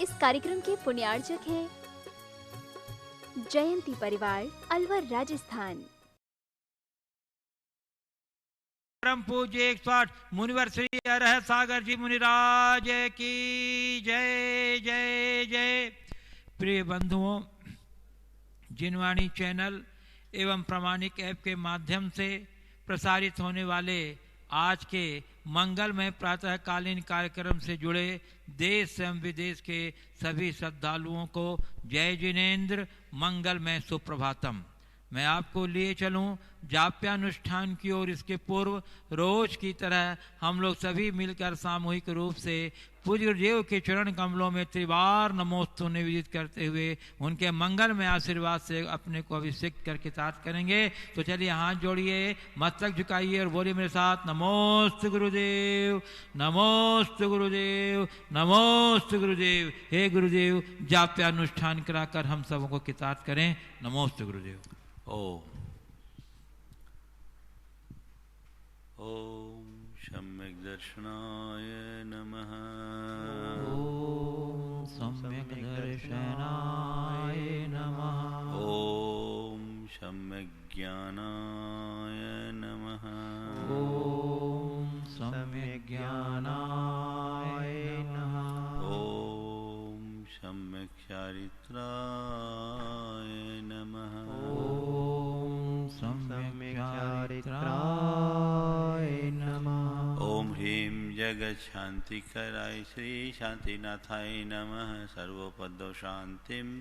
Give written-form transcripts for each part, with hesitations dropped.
इस कार्यक्रम के पुण्यार्चक हैं जयंती परिवार, अलवर, राजस्थान। परम पूज्य 108 मुनिवर श्री अरहत सागर जी मुनिराज की जय जय जय। प्रिय बंधुओं, जिनवाणी चैनल एवं प्रामाणिक ऐप के माध्यम से प्रसारित होने वाले आज के मंगलमय प्रातःकालीन कार्यक्रम से जुड़े देश एवं विदेश के सभी श्रद्धालुओं को जय जिनेन्द्र, मंगलमय सुप्रभातम। मैं आपको लिए चलूं जाप्यानुष्ठान की ओर। इसके पूर्व रोज की तरह हम लोग सभी मिलकर सामूहिक रूप से पूज्य गुरुदेव के चरण कमलों में त्रिवार नमोस्तु निवेदित करते हुए उनके मंगल में आशीर्वाद से अपने को अभिषेक करके तात करेंगे। तो चलिए हाथ जोड़िए, मस्तक झुकाइए और बोलिए मेरे साथ, नमोस्तु गुरुदेव, नमोस्तु गुरुदेव, नमोस्तु गुरुदेव। हे गुरुदेव, जाप्यानुष्ठान कराकर हम सबों को किताब करें। नमोस्तु गुरुदेव। ओम सम्यक दर्शनाय नमः। ओम सम्यक दर्शनाय नमः। ओम सम्यक ज्ञानाय नमः। ओम सम्यक ज्ञानाय नमः। ओम सम्यक चारित्राय नमः। ओम सम्यक चारित्राय नमः। ओम ह्रीं जगत शांतिकराय श्री शांतिनाथाय नमः। सर्वोपद्रव शांतिम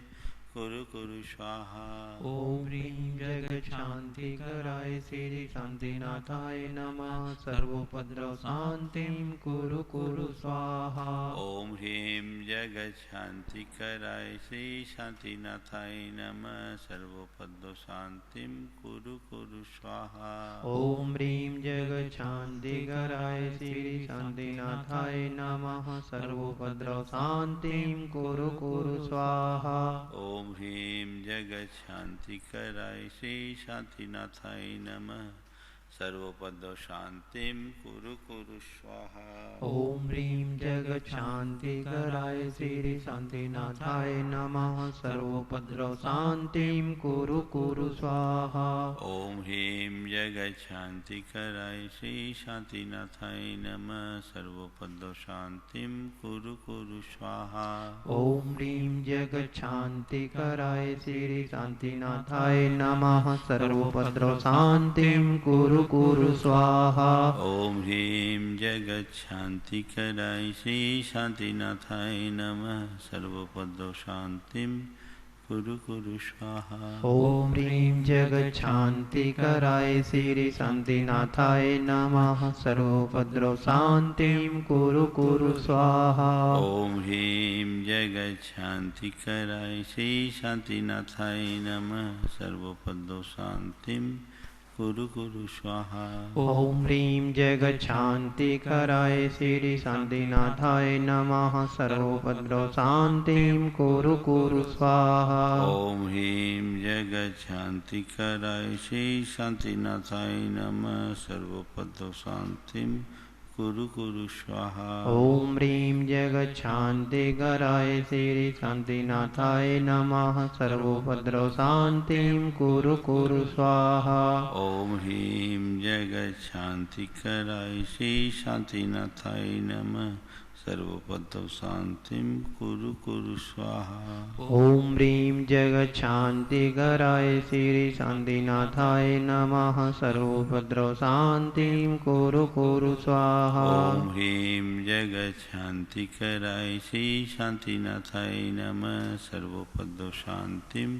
कुरु कुरु स्वाहा। ओम ह्रीं जगत शांतिकराय श्री शांतिनाथाय नमः। सर्वोपद्रव शांतिं कुरु कुरु स्वाहा। ओम ह्रीं जगत शांतिकराय श्री शांतिनाथाय नमः। सर्वोपद्रव शांतिं कुरु कुरु स्वाहा। ओम ह्रीं जगत शांतिकराय श्री शांतिनाथाय नमः। सर्वोपद्रव शांतिं कुरु कुरु स्वाहा। ओम ह्रीं जगत शांतिकराय श्री शांतिनाथाय नमः। सर्वोपद्रव शांतिं कुरु कुरु स्वाहा। ओम ह्रीं जगत शांतिकराय श्री शांतिनाथाय नमः। सर्वोपद्रव शांतिं कुरु कुरु स्वाहा। ओम ह्रीं जगत शांतिकराय श्री शांतिनाथाय नमः। सर्वोपद्रव शांतिं कुरु कुरु स्वाहा। ओम ह्रीं जगत शांतिकराय श्री शांतिनाथाय नमः। सर्वोपद्रव शांतिं कुरु कुरु स्वाहा। ओम ह्रीं जगत शांतिकराय श्री शांतिनाथाय नमः। सर्वोपद्रव शांतिं कुरु कुरु स्वाहा। ओम ह्रीं जगत शांतिकराय श्री शांतिनाथाय नमः। सर्वोपद्रव शांतिं कुरु कुरु स्वाहा। ओम ह्रीं जगत शांतिकराय श्री शांतिनाथाय नमः। सर्वोपद्रव शांतिं कुरु कुरु स्वाहा। ओम ह्रीं जगत शांतिकराय श्री शांतिनाथाय नमः। सर्वोपद्रव शांतिं कुरु कुरु स्वाहा। ओम ह्रीं जगत शांतिकराय श्री शांतिनाथाय नमः। सर्वोपद्रव शांतिं कुरु कुरु स्वाहा। ओम ह्रीं जगत शांतिकराय श्री शांतिनाथाय नमः। सर्वोपद्रव शांतिं कुरु कुरु स्वाहा। ओम ह्रीं जगत शांतिकराय श्री शांतिनाथाय नमः। सर्वोपद्रव शांतिं कुरु कुरु स्वाहा। ओम ह्रीं जगत शांतिकराय श्री शांतिनाथाय नमः। सर्वोपद्रव शांतिं कुरु कुरु स्वाहा। ओम ह्रीं जगत शांतिकराय श्री शांतिनाथाय नमः। सर्वोपद्रव शांतिं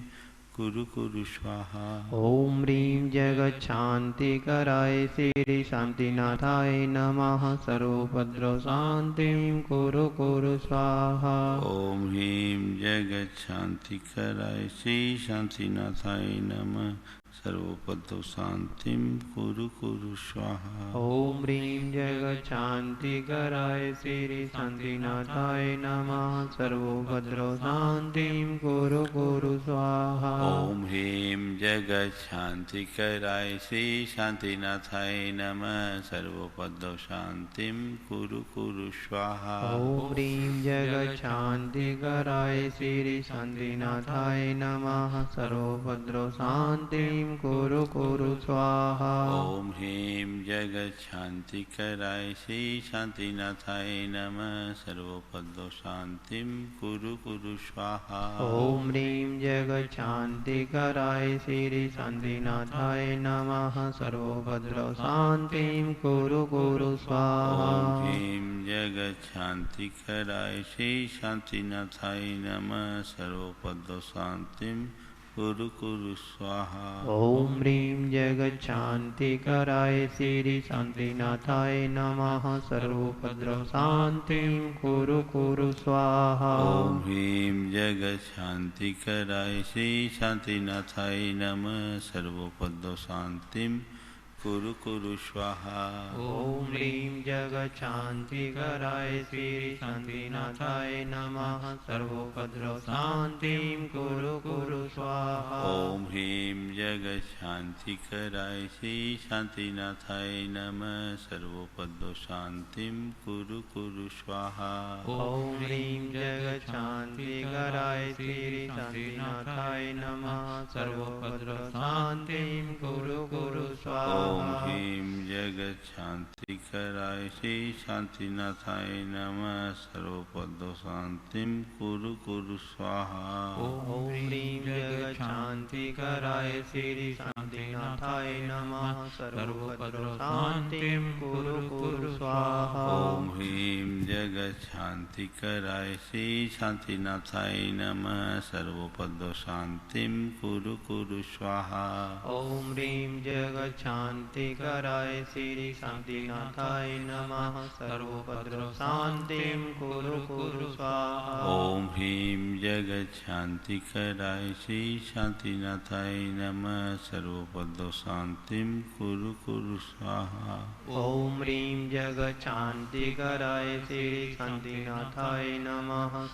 कुरु कुरु स्वाहा। ओम ह्रीं जगत शांतिकराय श्री शांतिनाथाय नमः। सर्वोपद्रव शांतिं कुरु कुरु स्वाहा। ओम ह्रीं जगत शांतिकराय श्री शांतिनाथाय नमः। सर्वोपद्रव शांतिं कुरु कुरु स्वाहा। ओम ह्रीं जगत शांतिकराय श्री शांतिनाथाय नमः। सर्वोपद्रव शांतिं कुरु कुरु स्वाहा। ओम ह्रीं जगत शांति कराय श्री शांतिनाथाय नमः सर्वोपद्रव शांतिम कुरु कुरु स्वाहा। ओम ह्रीं जगत शांति कराय श्री शांतिनाथाय नमः सर्वोपद्रव शांतिम कुरु कुरु स्वाहा। ओम ह्रीं जगत शांति कराय श्री शांतिनाथाय नमः सर्वोपद्रव शांतिम कुरु कुरु स्वाहा। ओम ह्रीं जगत शांति कराय श्री शांतिनाथाय नमः सर्वोपद्रव शांतिम कुरु कुरु स्वाहा। ओम ह्रीं जगत शांति कराय श्री शांतिनाथाय नमः सर्वोपद्रव शांतिम कुरु कुरु स्वाहा। ओम ह्रीं जगत शांति कराय श्री शांतिनाथाय नमः सर्वोपद्रव शांतिम कुरु कुरु स्वाहा। ओम ह्रीं जगत शांति कराय श्री शांतिनाथाय नमः सर्वोपद्रव शांतिम कुरु कुरु स्वाहा। ओम ह्रीं जगत शांति कराय श्री शांतिनाथाय नमः सर्वोपद्रव शांतिम कुरु कुरु स्वाहा। ओम ह्रीं जगत शांति कराय श्री शांतिनाथाय नमः सर्वोपद्रव शांतिम कुरु कुरु स्वाहा। ओम ह्रीं जगत शांति कराय श्री शांतिनाथाय नमः सर्वोपद्रव शांतिम कुरु कुरु स्वाहा। ओम ह्रीं जगत शांति कराय श्री शांतिनाथाय नमः सर्वोपद्रव शांतिम कुरु कुरु स्वाहा। ओम ह्रीं जगत शांति कराय श्री शांतिनाथाय नमः सर्वोपद्रव शांतिम कुरु कुरु स्वाहा। ओम ह्रीं जगत शांति कराय श्री शांतिनाथाय नमः सर्वोपद्रव शांतिम कुरु कुरु स्वाहा। ओम ह्रीं जगत शांति कराय श्री शांतिनाथाय नमः सर्वोपद्रव शांतिम कुरु कुरु स्वाहा। ओम ह्रीं जगत शांति कराय श्री शांतिनाथाय नमः सर्वोपद्रव शांतिम कुरु कुरु स्वाहा। ओम ह्रीं जगत शांति कराय श्री शांतिनाथाय नमः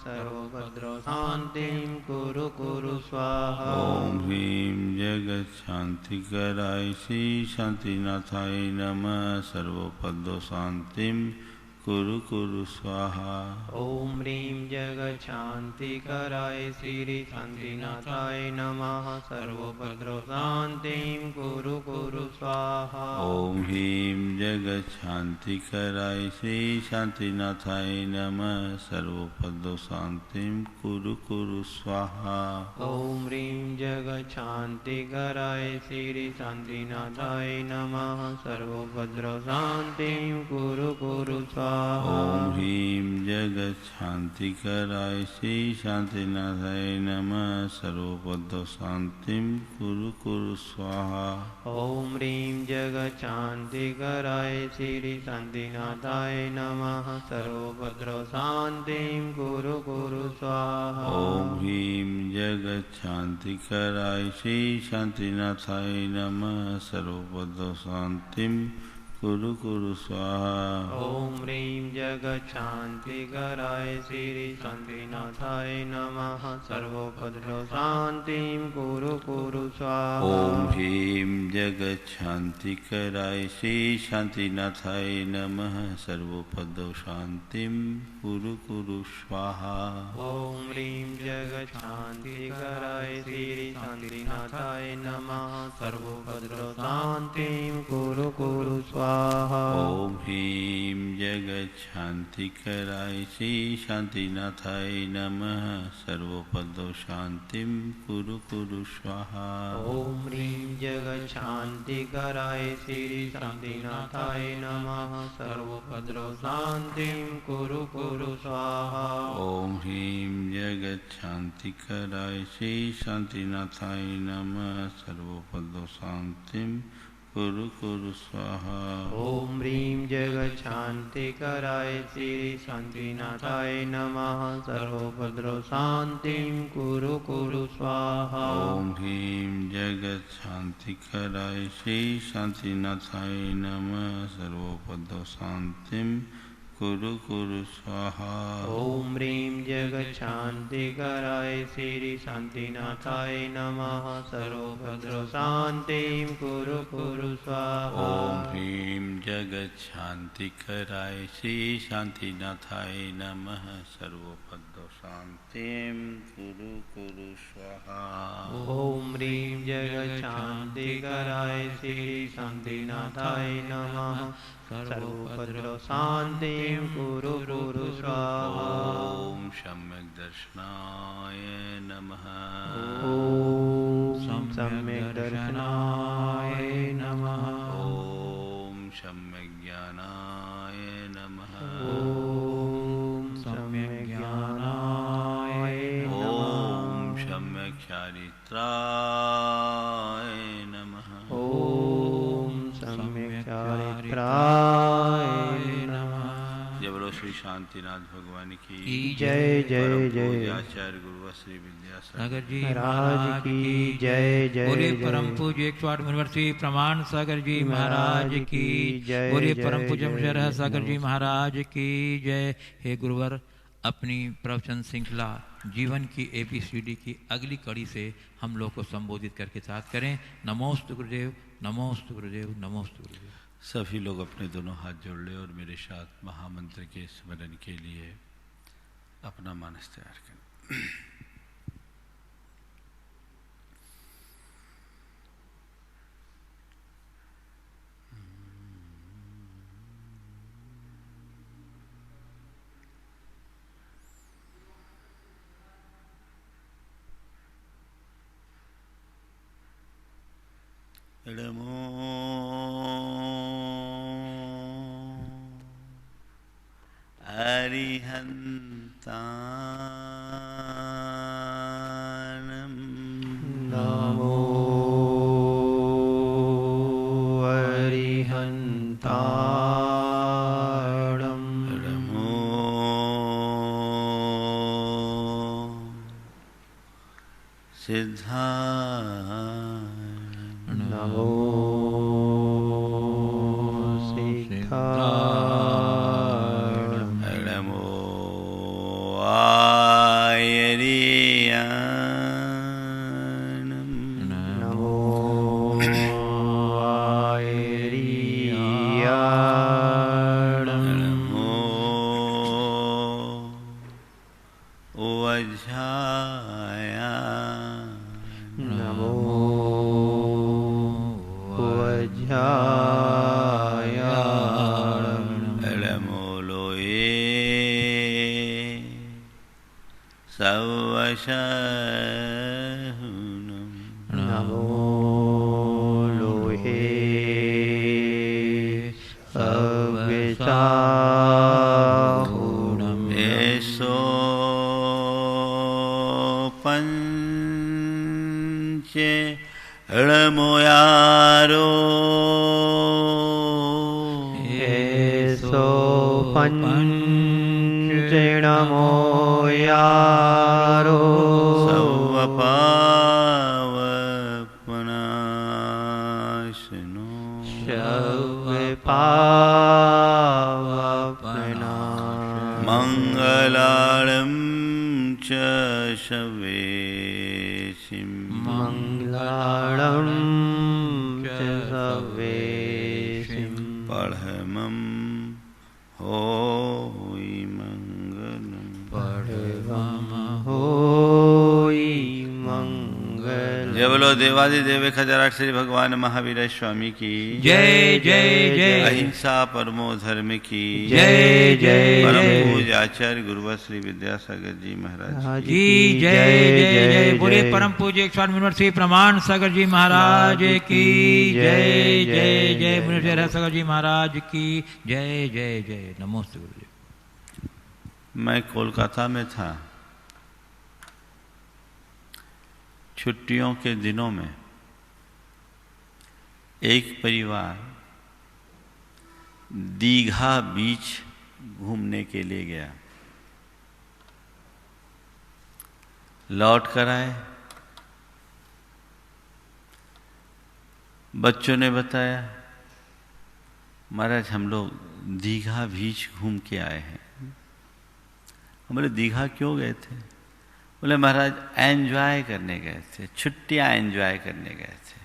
सर्वोपद्रव शांतिम कुरु कुरु स्वाहा। ओम ह्रीं जगत शांति कराय श्री शांतिनाथाय नमः सर्वोपद्रव शांतिम कुरु कुरु स्वाहा। ओम ह्रीं जगत शांति कराय श्री शांतिनाथाय नमः सर्वोपद्रव शांतिम कुरु कुरु स्वाहा। ओम ह्रीं जगत शांति कराय श्री शांतिनाथाय नमः सर्वोपद्रव शांतिम कुरु कुरु स्वाहा। ओम ह्रीं जगत शांति कराय श्री शांतिनाथाय नमः सर्वोपद्रव शांतिम कुरु कुरु स्वाहा। ओम ह्रीं जगत शांति कराय श्री शांतिनाथाय नमः सर्वोपद्रव शांतिम कुरु कुरु स्वाहा। ओम ह्रीं जगत शांति कराय श्री शांतिनाथाय नमः सर्वोपद्रव शांतिम कुरु कुरु स्वाहा। ओम ह्रीं जगत शांति कराय श्री शांतिनाथाय नमः सर्वोपद्रव शांतिम कुरु कुरु स्वाहा। ओम ह्रीं जगत शांति कराय श्री शांतिनाथाय नमः सर्वोपद्रव शांतिम कुरु कुरु स्वाहा। ओम ह्रीं जगत शांति कराय श्री शांतिनाथाय नमः सर्वोपद्रव शांतिम कुरु कुरु स्वाहा। ओम ह्रीं जगत शांति कराय श्री शांतिनाथाय नमः सर्वोपद्रव शांतिम कुरु कुरु स्वाहा। ओम ह्रीं जगत शांति कराय श्री शांतिनाथाय नमः सर्वोपद्रव शांतिम कुरु कुरु स्वाहा। ओम ह्रीं जगत शांति कराय श्री शांतिनाथाय नमः सर्वोपद्रव शांतिम कुरु कुरु स्वाहा। ओम ह्रीं जगत शांति कराय श्री शांतिनाथाय नमः सर्वोपद्रव शांतिम कुरु कुरु स्वाहा। ओम ह्रीं जगत शांति कराय श्री शांतिनाथाय नमः सर्वोपद्रव शांतिम कुरु कुरु स्वाहा। ओम ह्रीं जगत शांति कराय श्री शांतिनाथाय नमः सर्वोपद्रव शांतिम कुरु कुरु स्वाहा। ओम ह्रीं जगच्छान्तिकराय श्री शान्तिनाथाय नमः। सर्वभद्रशान्तिं कुरु कुरु स्वाहा। ओम ह्रीं जगच्छान्तिकराय श्री शान्तिनाथाय नमः। सर्वभद्रशान्तिं कुरु कुरु स्वाहा। ओम ह्रीं जगच्छान्तिकराय श्री शान्तिनाथाय नमः। सर्वभद्रशान्तिं कुरु कुरु स्वाहा। ओम सम्यक् दर्शनाय नमः। ओम सम्यक् दर्शनाय नमः। ओम सम्यक् ज्ञानाय नमः। ओम सम्यक् ज्ञानाय नमः। ओम सम्यक् चारित्राय नमः। ओम सम्यक् चारित्राय नमः। जय बोलो श्री शांतिनाथ भगवान की जय जय जय। आचार्य गुरु श्री विद्यासागर सागर जी महाराज की जय जय। बोले जय। परम पूज्य 108 मुनिवर श्री प्रमाण सागर जी महाराज की जय। बोले जय, परम पूज्य जय, मुनिवर जय। सागर जी महाराज की जय। हे गुरुवर, अपनी प्रवचन श्रृंखला जीवन की ABCD की अगली कड़ी से हम लोग को संबोधित करके साथ करें। नमोस्तु गुरुदेव, नमोस्तु गुरुदेव, नमोस्तु गुरुदेव। सभी लोग अपने दोनों हाथ जोड़ ले और मेरे साथ महामंत्र के स्मरण के लिए अपना मानस तैयार करें। नमो अरिहन्तानम्। नमो अरिहन्ताणम्। नमो सिद्धा। नमो सिद्धाणम्। नमो आयर्याणम्। नमो आयर्याणम्। नमो वज्रायाणम्। नमो वज्रायाणम्। नमो लोये सवशहुनम्। नमो लोहे सव्यसाहुनम्। एषो पञ्चे ळमोयारो। एषो पञ्चेणमो यारो। सवपावपनाशनो। शव्यपावपनाशनो। मङ्गलाळं च शवेशिम्। मङ्गलाळं च सवेशिम्। पढ़मं होई मङ्गलम्। पढ़मं होई मङ्गलम्। जय बोलो देवादिदेव खजराट श्री भगवान महावीर स्वामी की जय जय जय। अहिंसा परमो धर्म की जय जय परम जय। पूज्य आचार्य गुरुवर श्री विद्यासागर जी महाराज जी जय जय जय। बोले परम पूज्य 108 मुनिवर श्री प्रमाण सागर जी महाराज की जय जय जय। मुनिवर सागर जी महाराज की जय जय जय। नमोस्तु गुरुदेव। मैं कोलकाता में था। छुट्टियों के दिनों में एक परिवार दीघा बीच घूमने के लिए गया। लौट कर आए। बच्चों ने बताया, महाराज हम लोग दीघा बीच घूम के आए हैं। हम बोले दीघा क्यों गए थे? बोले महाराज एंजॉय करने गए थे, छुट्टियां एंजॉय करने गए थे।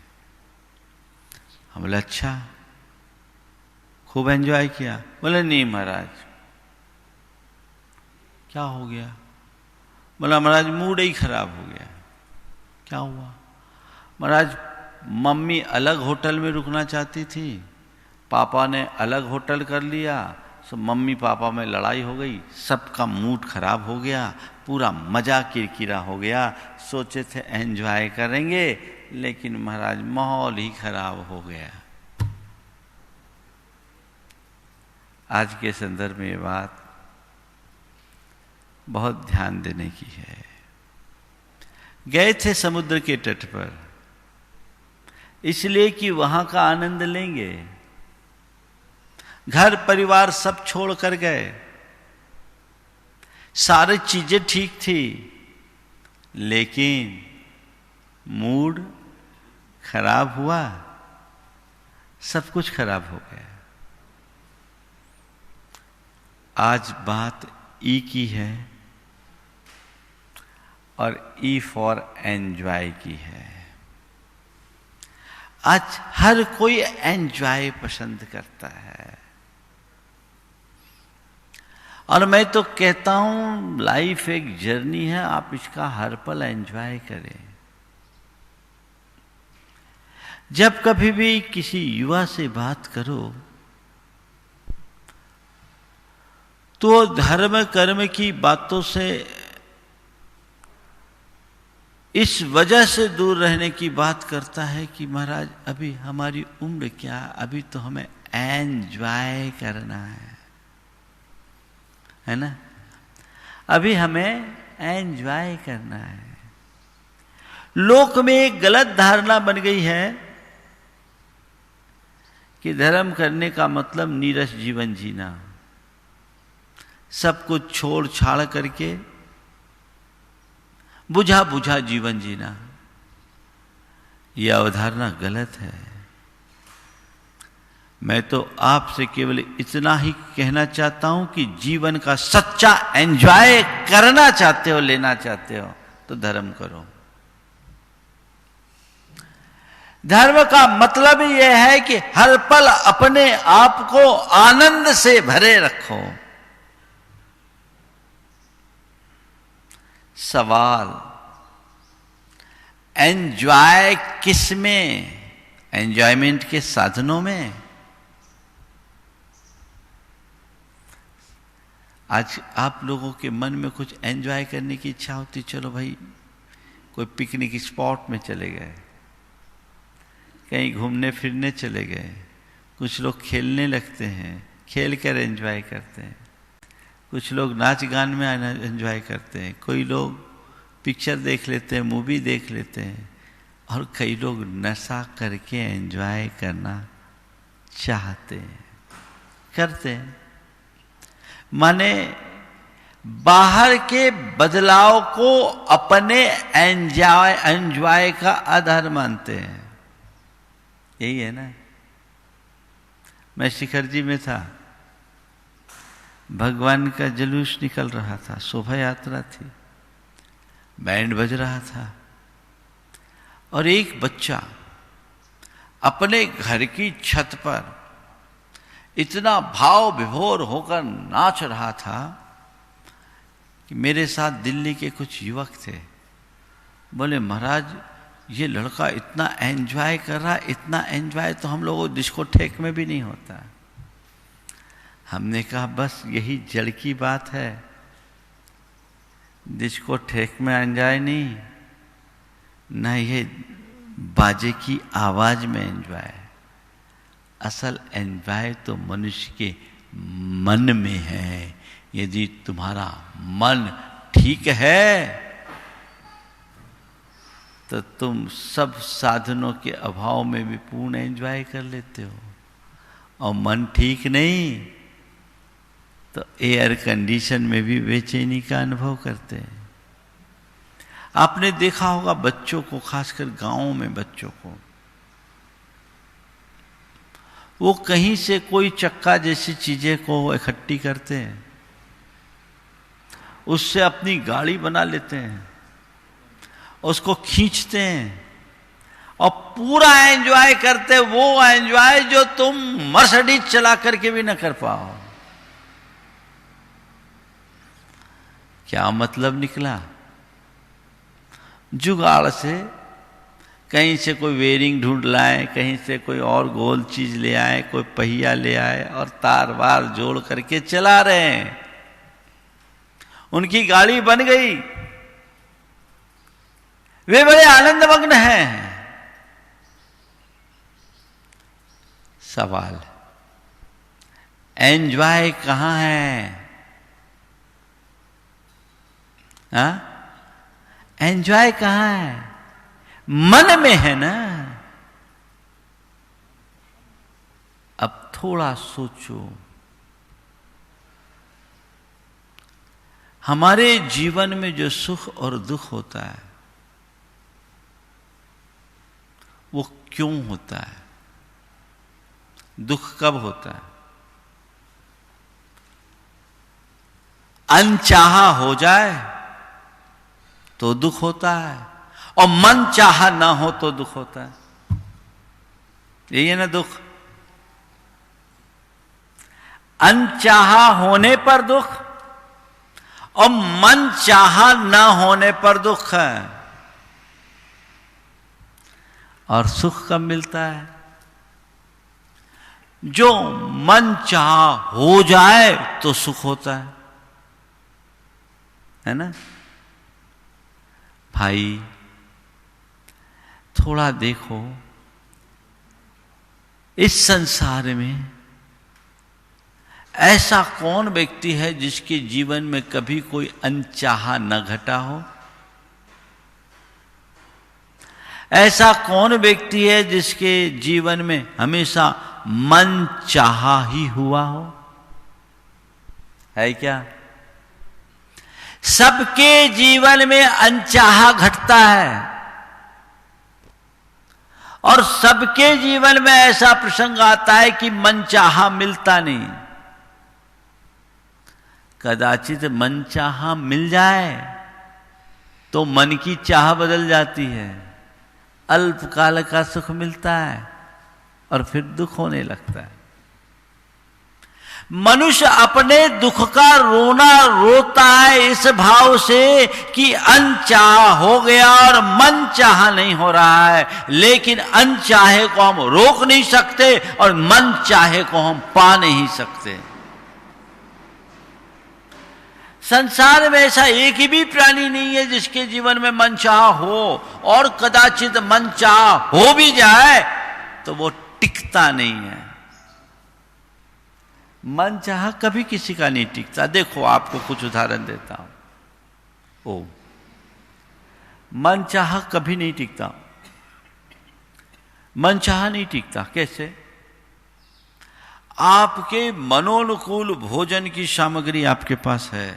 हम बोले अच्छा, खूब एंजॉय किया? बोले नहीं महाराज। क्या हो गया? बोला महाराज मूड ही खराब हो गया। क्या हुआ? महाराज मम्मी अलग होटल में रुकना चाहती थी, पापा ने अलग होटल कर लिया, सो मम्मी पापा में लड़ाई हो गई, सबका मूड खराब हो गया, पूरा मजा किरकिरा हो गया। सोचे थे एंजॉय करेंगे, लेकिन महाराज माहौल ही खराब हो गया। आज के संदर्भ में ये बात बहुत ध्यान देने की है। गए थे समुद्र के तट पर इसलिए कि वहां का आनंद लेंगे, घर परिवार सब छोड़ कर गए, सारी चीजें ठीक थी, लेकिन मूड खराब हुआ, सब कुछ खराब हो गया। आज बात ई की है और ई फॉर एंजॉय की है। आज हर कोई एंजॉय पसंद करता है, और मैं तो कहता हूं लाइफ एक जर्नी है, आप इसका हर पल एंजॉय करें। जब कभी भी किसी युवा से बात करो तो धर्म कर्म की बातों से इस वजह से दूर रहने की बात करता है कि महाराज अभी हमारी उम्र क्या, अभी तो हमें एंजॉय करना है ना, अभी हमें एंजॉय करना है। लोक में एक गलत धारणा बन गई है कि धर्म करने का मतलब नीरस जीवन जीना, सब कुछ छोड़ छाड़ करके बुझा बुझा जीवन जीना। यह अवधारणा गलत है। मैं तो आपसे केवल इतना ही कहना चाहता हूं कि जीवन का सच्चा एंजॉय करना चाहते हो, लेना चाहते हो, तो धर्म करो। धर्म का मतलब यह है कि हर पल अपने आप को आनंद से भरे रखो। सवाल एंजॉय किस में? एंजॉयमेंट के साधनों में। आज आप लोगों के मन में कुछ एंजॉय करने की इच्छा होती, चलो भाई कोई पिकनिक स्पॉट में चले गए, कहीं घूमने फिरने चले गए, कुछ लोग खेलने लगते हैं, खेल कर एंजॉय करते हैं, कुछ लोग नाच गान में एंजॉय करते हैं, कोई लोग पिक्चर देख लेते हैं, मूवी देख लेते हैं, और कई लोग नशा करके एंजॉय करना चाहते हैं, करते हैं। माने बाहर के बदलाव को अपने एंजॉय का आधार मानते हैं। यही है ना। मैं शिखर जी में था, भगवान का जुलूस निकल रहा था, शोभा यात्रा थी, बैंड बज रहा था, और एक बच्चा अपने घर की छत पर इतना भाव विभोर होकर नाच रहा था कि मेरे साथ दिल्ली के कुछ युवक थे, बोले महाराज ये लड़का इतना एंजॉय कर रहा, इतना एंजॉय तो हम लोगों डिस्कोथेक में भी नहीं होता। हमने कहा बस यही जड़ की बात है, डिस्कोथेक में एंजॉय नहीं, न ये बाजे की आवाज में एंजॉय। असल एंजॉय तो मनुष्य के मन में है। यदि तुम्हारा मन ठीक है तो तुम सब साधनों के अभाव में भी पूर्ण एंजॉय कर लेते हो, और मन ठीक नहीं तो एयर कंडीशन में भी बेचैनी का अनुभव करते हैं। आपने देखा होगा बच्चों को, खासकर गांवों में बच्चों को, वो कहीं से कोई चक्का जैसी चीजें को इकट्ठी करते हैं, उससे अपनी गाड़ी बना लेते हैं, उसको खींचते हैं और पूरा एंजॉय करते हैं, वो एंजॉय जो तुम मर्सिडीज चला करके भी न कर पाओ। क्या मतलब निकला? जुगाड़ से कहीं से कोई वेयरिंग ढूंढ लाए, कहीं से कोई और गोल चीज ले आए, कोई पहिया ले आए और तार वार जोड़ करके चला रहे हैं। उनकी गाड़ी बन गई, वे बड़े आनंदमग्न हैं। सवाल, एंजॉय कहां है? एंजॉय कहां है? मन में है ना। अब थोड़ा सोचो, हमारे जीवन में जो सुख और दुख होता है वो क्यों होता है? दुख कब होता है? अनचाहा हो जाए तो दुख होता है, और मन चाहा ना हो तो दुख होता है। यही है ना दुख। अनचाहा होने पर दुख और मन चाहा ना होने पर दुख है। और सुख कब मिलता है? जो मन चाह हो जाए तो सुख होता है ना भाई? थोड़ा देखो, इस संसार में ऐसा कौन व्यक्ति है जिसके जीवन में कभी कोई अनचाहा न घटा हो? ऐसा कौन व्यक्ति है जिसके जीवन में हमेशा मन चाहा ही हुआ हो? है क्या? सबके जीवन में अनचाहा घटता है, और सबके जीवन में ऐसा प्रसंग आता है कि मनचाहा मिलता नहीं। कदाचित मनचाहा मिल जाए तो मन की चाह बदल जाती है, अल्पकाल का सुख मिलता है और फिर दुख होने लगता है। मनुष्य अपने दुख का रोना रोता है इस भाव से कि अनचाहा हो गया और मन चाहा नहीं हो रहा है। लेकिन अनचाहे को हम रोक नहीं सकते और मन चाहे को हम पा नहीं सकते। संसार में ऐसा एक भी प्राणी नहीं है जिसके जीवन में मन चाह हो, और कदाचित मन चाह हो भी जाए तो वो टिकता नहीं है। मन चाह कभी किसी का नहीं टिकता। देखो, आपको कुछ उदाहरण देता हूं। ओ, मन चाह कभी नहीं टिकता। मन चाह नहीं टिकता। कैसे? आपके मनोनुकूल भोजन की सामग्री आपके पास है।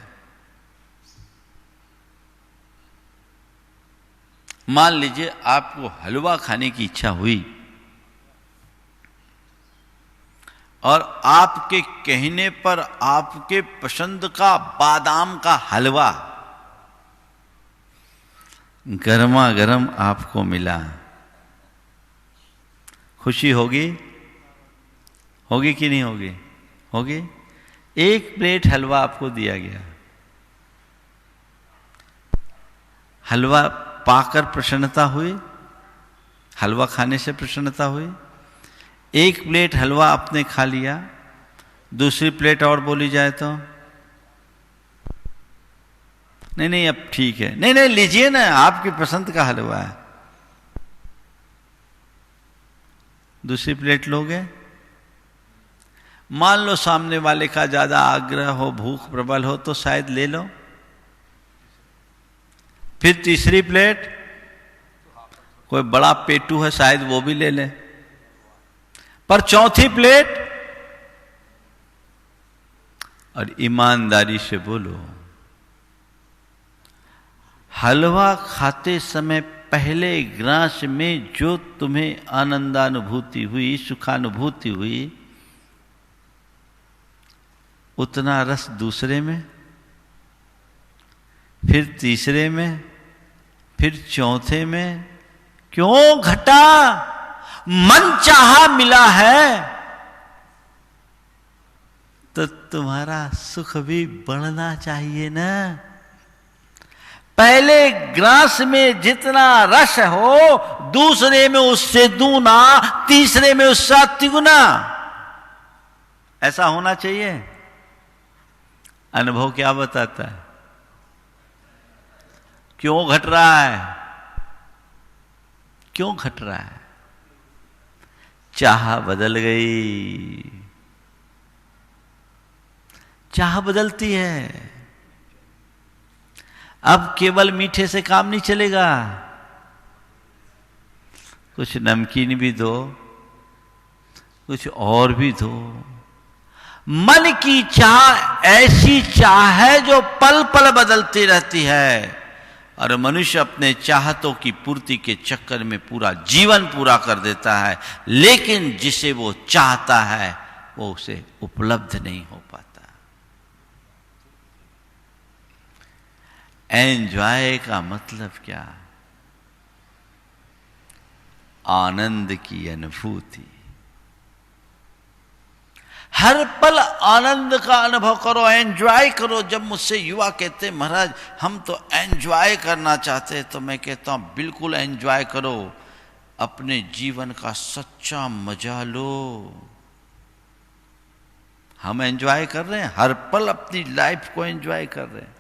मान लीजिए आपको हलवा खाने की इच्छा हुई और आपके कहने पर आपके पसंद का बादाम का हलवा गर्मा गर्म आपको मिला, खुशी होगी? होगी कि नहीं होगी? होगी। एक प्लेट हलवा आपको दिया गया, हलवा पाकर प्रसन्नता हुई, हलवा खाने से प्रसन्नता हुई। एक प्लेट हलवा आपने खा लिया, दूसरी प्लेट और बोली जाए तो नहीं नहीं अब ठीक है, नहीं नहीं लीजिए ना, आपकी पसंद का हलवा है। दूसरी प्लेट लोगे? मान लो सामने वाले का ज्यादा आग्रह हो, भूख प्रबल हो तो शायद ले लो। फिर तीसरी प्लेट, कोई बड़ा पेटू है शायद वो भी ले ले। पर चौथी प्लेट, और ईमानदारी से बोलो, हलवा खाते समय पहले ग्रास में जो तुम्हें आनंदानुभूति हुई, सुखानुभूति हुई, उतना रस दूसरे में, फिर तीसरे में, फिर चौथे में क्यों घटा? मन चाहा मिला है तो तुम्हारा सुख भी बढ़ना चाहिए ना। पहले ग्रास में जितना रस हो, दूसरे में उससे दूना, तीसरे में उससे तिगुना, ऐसा होना चाहिए। अनुभव क्या बताता है? क्यों घट रहा है? क्यों घट रहा है? चाह बदल गई। चाह बदलती है। अब केवल मीठे से काम नहीं चलेगा, कुछ नमकीन भी दो, कुछ और भी दो। मन की चाह ऐसी चाह है जो पल पल बदलती रहती है, और मनुष्य अपने चाहतों की पूर्ति के चक्कर में पूरा जीवन पूरा कर देता है, लेकिन जिसे वो चाहता है वो उसे उपलब्ध नहीं हो पाता। एंजॉय का मतलब क्या? आनंद की अनुभूति। हर पल आनंद का अनुभव करो, एंजॉय करो। जब मुझसे युवा कहते महाराज हम तो एंजॉय करना चाहते हैं, तो मैं कहता हूं बिल्कुल एंजॉय करो, अपने जीवन का सच्चा मजा लो। हम एंजॉय कर रहे हैं, हर पल अपनी लाइफ को एंजॉय कर रहे हैं।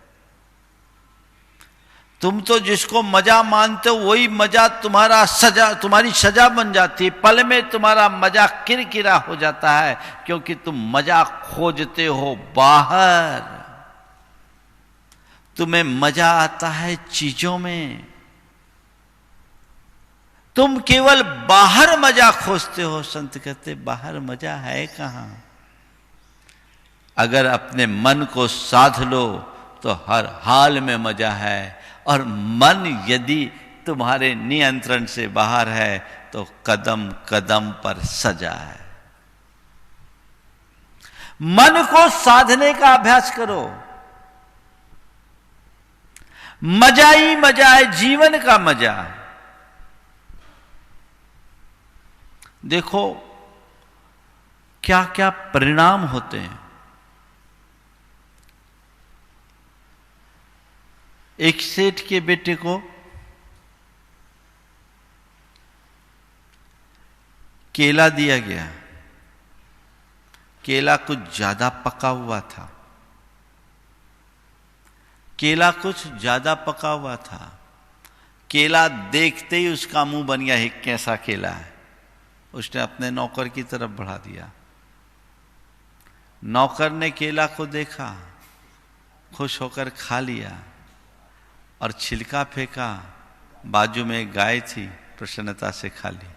तुम तो जिसको मजा मानते हो वही मजा तुम्हारा सजा, तुम्हारी सजा बन जाती है। पल में तुम्हारा मजा किरकिरा हो जाता है, क्योंकि तुम मजा खोजते हो बाहर। तुम्हें मजा आता है चीजों में, तुम केवल बाहर मजा खोजते हो। संत कहते बाहर मजा है कहां? अगर अपने मन को साध लो तो हर हाल में मजा है, और मन यदि तुम्हारे नियंत्रण से बाहर है तो कदम कदम पर सजा है। मन को साधने का अभ्यास करो। मजा ही मजा है, जीवन का मजा। देखो क्या क्या परिणाम होते हैं। एक सेठ के बेटे को केला दिया गया। केला कुछ ज्यादा पका हुआ था। केला कुछ ज्यादा पका हुआ था। केला देखते ही उसका मुंह बन गया, एक कैसा केला है। उसने अपने नौकर की तरफ बढ़ा दिया। नौकर ने केला को देखा, खुश होकर खा लिया और छिलका फेंका। बाजू में एक गाय थी, प्रसन्नता से खा ली।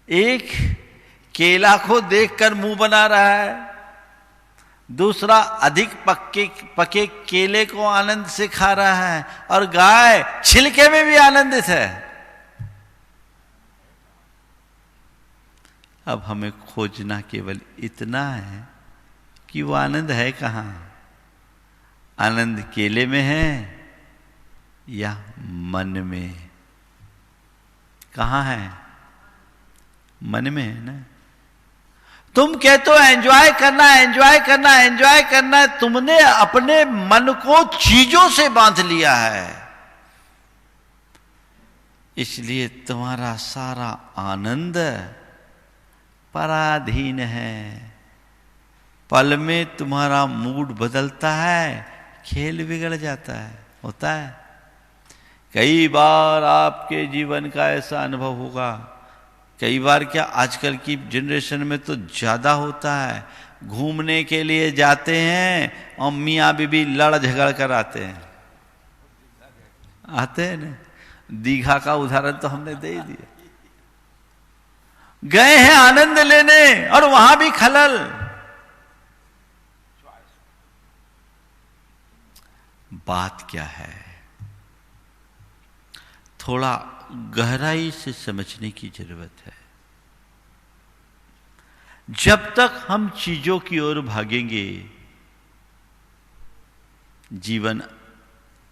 एक केला को देखकर मुंह बना रहा है, दूसरा अधिक पके केले को आनंद से खा रहा है, और गाय छिलके में भी आनंदित है। अब हमें खोजना केवल इतना है कि वो आनंद है कहां? आनंद केले में है या मन में? कहां है? मन में है ना। तुम कहते हो एंजॉय करना, एंजॉय करना, एंजॉय करना है। तुमने अपने मन को चीजों से बांध लिया है, इसलिए तुम्हारा सारा आनंद पराधीन है। पल में तुम्हारा मूड बदलता है, खेल बिगड़ जाता है। होता है कई बार आपके जीवन का ऐसा अनुभव होगा। कई बार क्या, आजकल की जनरेशन में तो ज्यादा होता है। घूमने के लिए जाते हैं और मियाँ बीबी लड़ झगड़ कर आते हैं। आते हैं ना। दीघा का उदाहरण तो हमने दे ही दिया। गए हैं आनंद लेने और वहां भी खलल। बात क्या है? थोड़ा गहराई से समझने की जरूरत है। जब तक हम चीजों की ओर भागेंगे, जीवन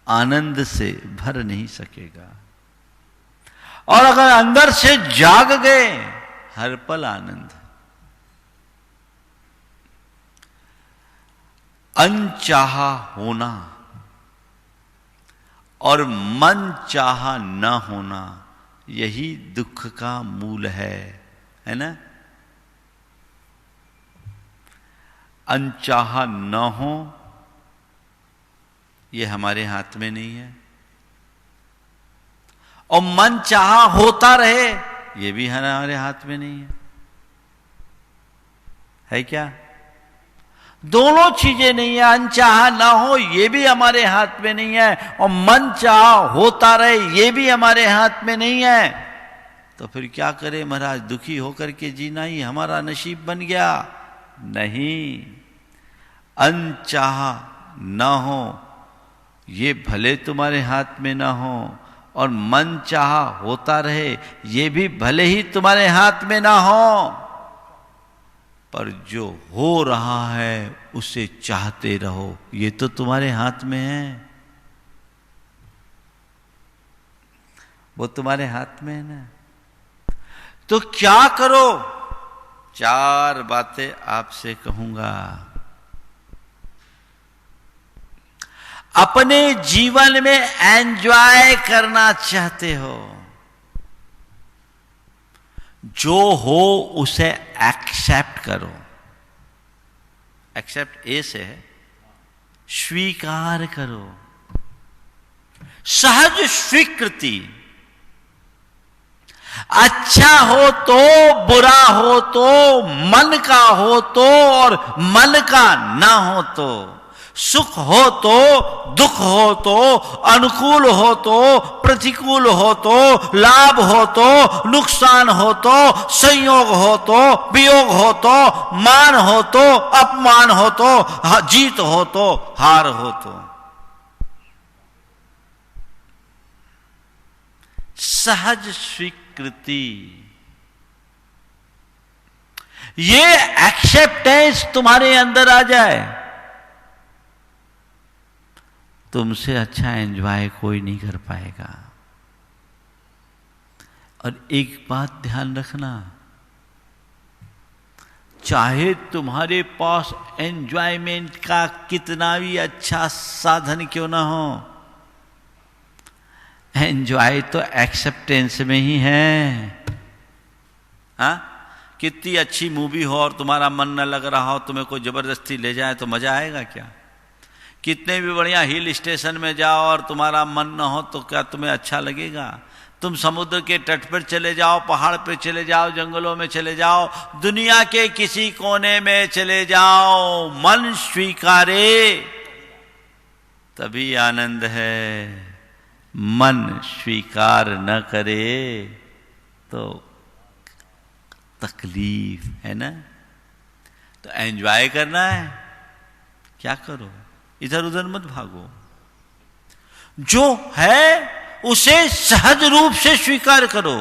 आनंद से भर नहीं सकेगा। और अगर अंदर से जाग गए, हर पल आनंद। अनचाहा होना और मन चाहा न होना, यही दुख का मूल है ना। अनचाहा न हो, यह हमारे हाथ में नहीं है, और मन चाहा होता रहे, यह भी हमारे हाथ में नहीं है क्या? दोनों चीजें नहीं है। अनचाहा ना हो ये भी हमारे हाथ में नहीं है, और मन चाहा होता रहे ये भी हमारे हाथ में नहीं है। तो फिर क्या करें महाराज? दुखी होकर के जीना ही हमारा नसीब बन गया? नहीं, अनचाहा ना हो ये भले तुम्हारे हाथ में ना हो, और मन चाहा होता रहे ये भी भले ही तुम्हारे हाथ में ना हो, पर जो हो रहा है उसे चाहते रहो, ये तो तुम्हारे हाथ में है। वो तुम्हारे हाथ में है ना। तो क्या करो? 4 बातें आपसे कहूंगा। अपने जीवन में एंजॉय करना चाहते हो, जो हो उसे एक्सेप्ट करो। एक्सेप्ट ए से है स्वीकार करो, सहज स्वीकृति। अच्छा हो तो, बुरा हो तो, मन का हो तो और मन का ना हो तो, सुख हो तो, दुख हो तो, अनुकूल हो तो, प्रतिकूल हो तो, लाभ हो तो, नुकसान हो तो, संयोग हो तो, वियोग हो तो, मान हो तो, अपमान हो तो, जीत हो तो, हार हो तो, सहज स्वीकृति। ये एक्सेप्टेंस तुम्हारे अंदर आ जाए, तुमसे अच्छा एंजॉय कोई नहीं कर पाएगा। और एक बात ध्यान रखना, चाहे तुम्हारे पास एंजॉयमेंट का कितना भी अच्छा साधन क्यों ना हो, एंजॉय तो एक्सेप्टेंस में ही है। हाँ, कितनी अच्छी मूवी हो और तुम्हारा मन न लग रहा हो, तुम्हें कोई जबरदस्ती ले जाए तो मजा आएगा क्या? कितने भी बढ़िया हिल स्टेशन में जाओ और तुम्हारा मन न हो तो क्या तुम्हें अच्छा लगेगा? तुम समुद्र के तट पर चले जाओ, पहाड़ पे चले जाओ, जंगलों में चले जाओ, दुनिया के किसी कोने में चले जाओ, मन स्वीकारे तभी आनंद है। मन स्वीकार न करे तो तकलीफ है ना। तो एंजॉय करना है, क्या करो? इधर उधर मत भागो, जो है उसे सहज रूप से स्वीकार करो।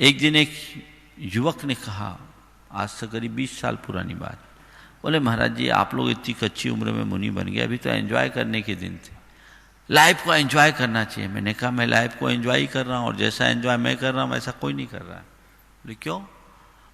एक दिन एक युवक ने कहा, आज से करीब 20 साल पुरानी बात, बोले महाराज जी आप लोग इतनी कच्ची उम्र में मुनि बन गए, अभी तो एंजॉय करने के दिन थे, लाइफ को एंजॉय करना चाहिए। मैंने कहा मैं लाइफ को एंजॉय कर रहा हूं, और जैसा एंजॉय मैं कर रहा हूं वैसा कोई नहीं कर रहा है। बोले क्यों?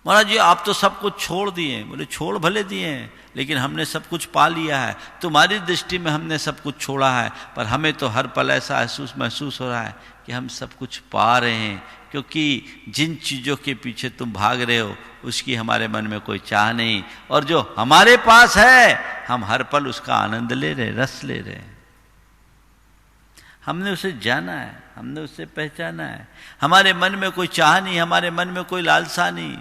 महाराज जी आप तो सब कुछ छोड़ दिए। बोले छोड़ भले दिए हैं, लेकिन हमने सब कुछ पा लिया है। तुम्हारी दृष्टि में हमने सब कुछ छोड़ा है, पर हमें तो हर पल ऐसा महसूस हो रहा है कि हम सब कुछ पा रहे हैं, क्योंकि जिन चीज़ों के पीछे तुम भाग रहे हो उसकी हमारे मन में कोई चाह नहीं, और जो हमारे पास है हम हर पल उसका आनंद ले रहे, रस ले रहे हैं। हमने उसे जाना है, हमने उसे पहचाना है। हमारे मन में कोई चाह नहीं, हमारे मन में कोई लालसा नहीं,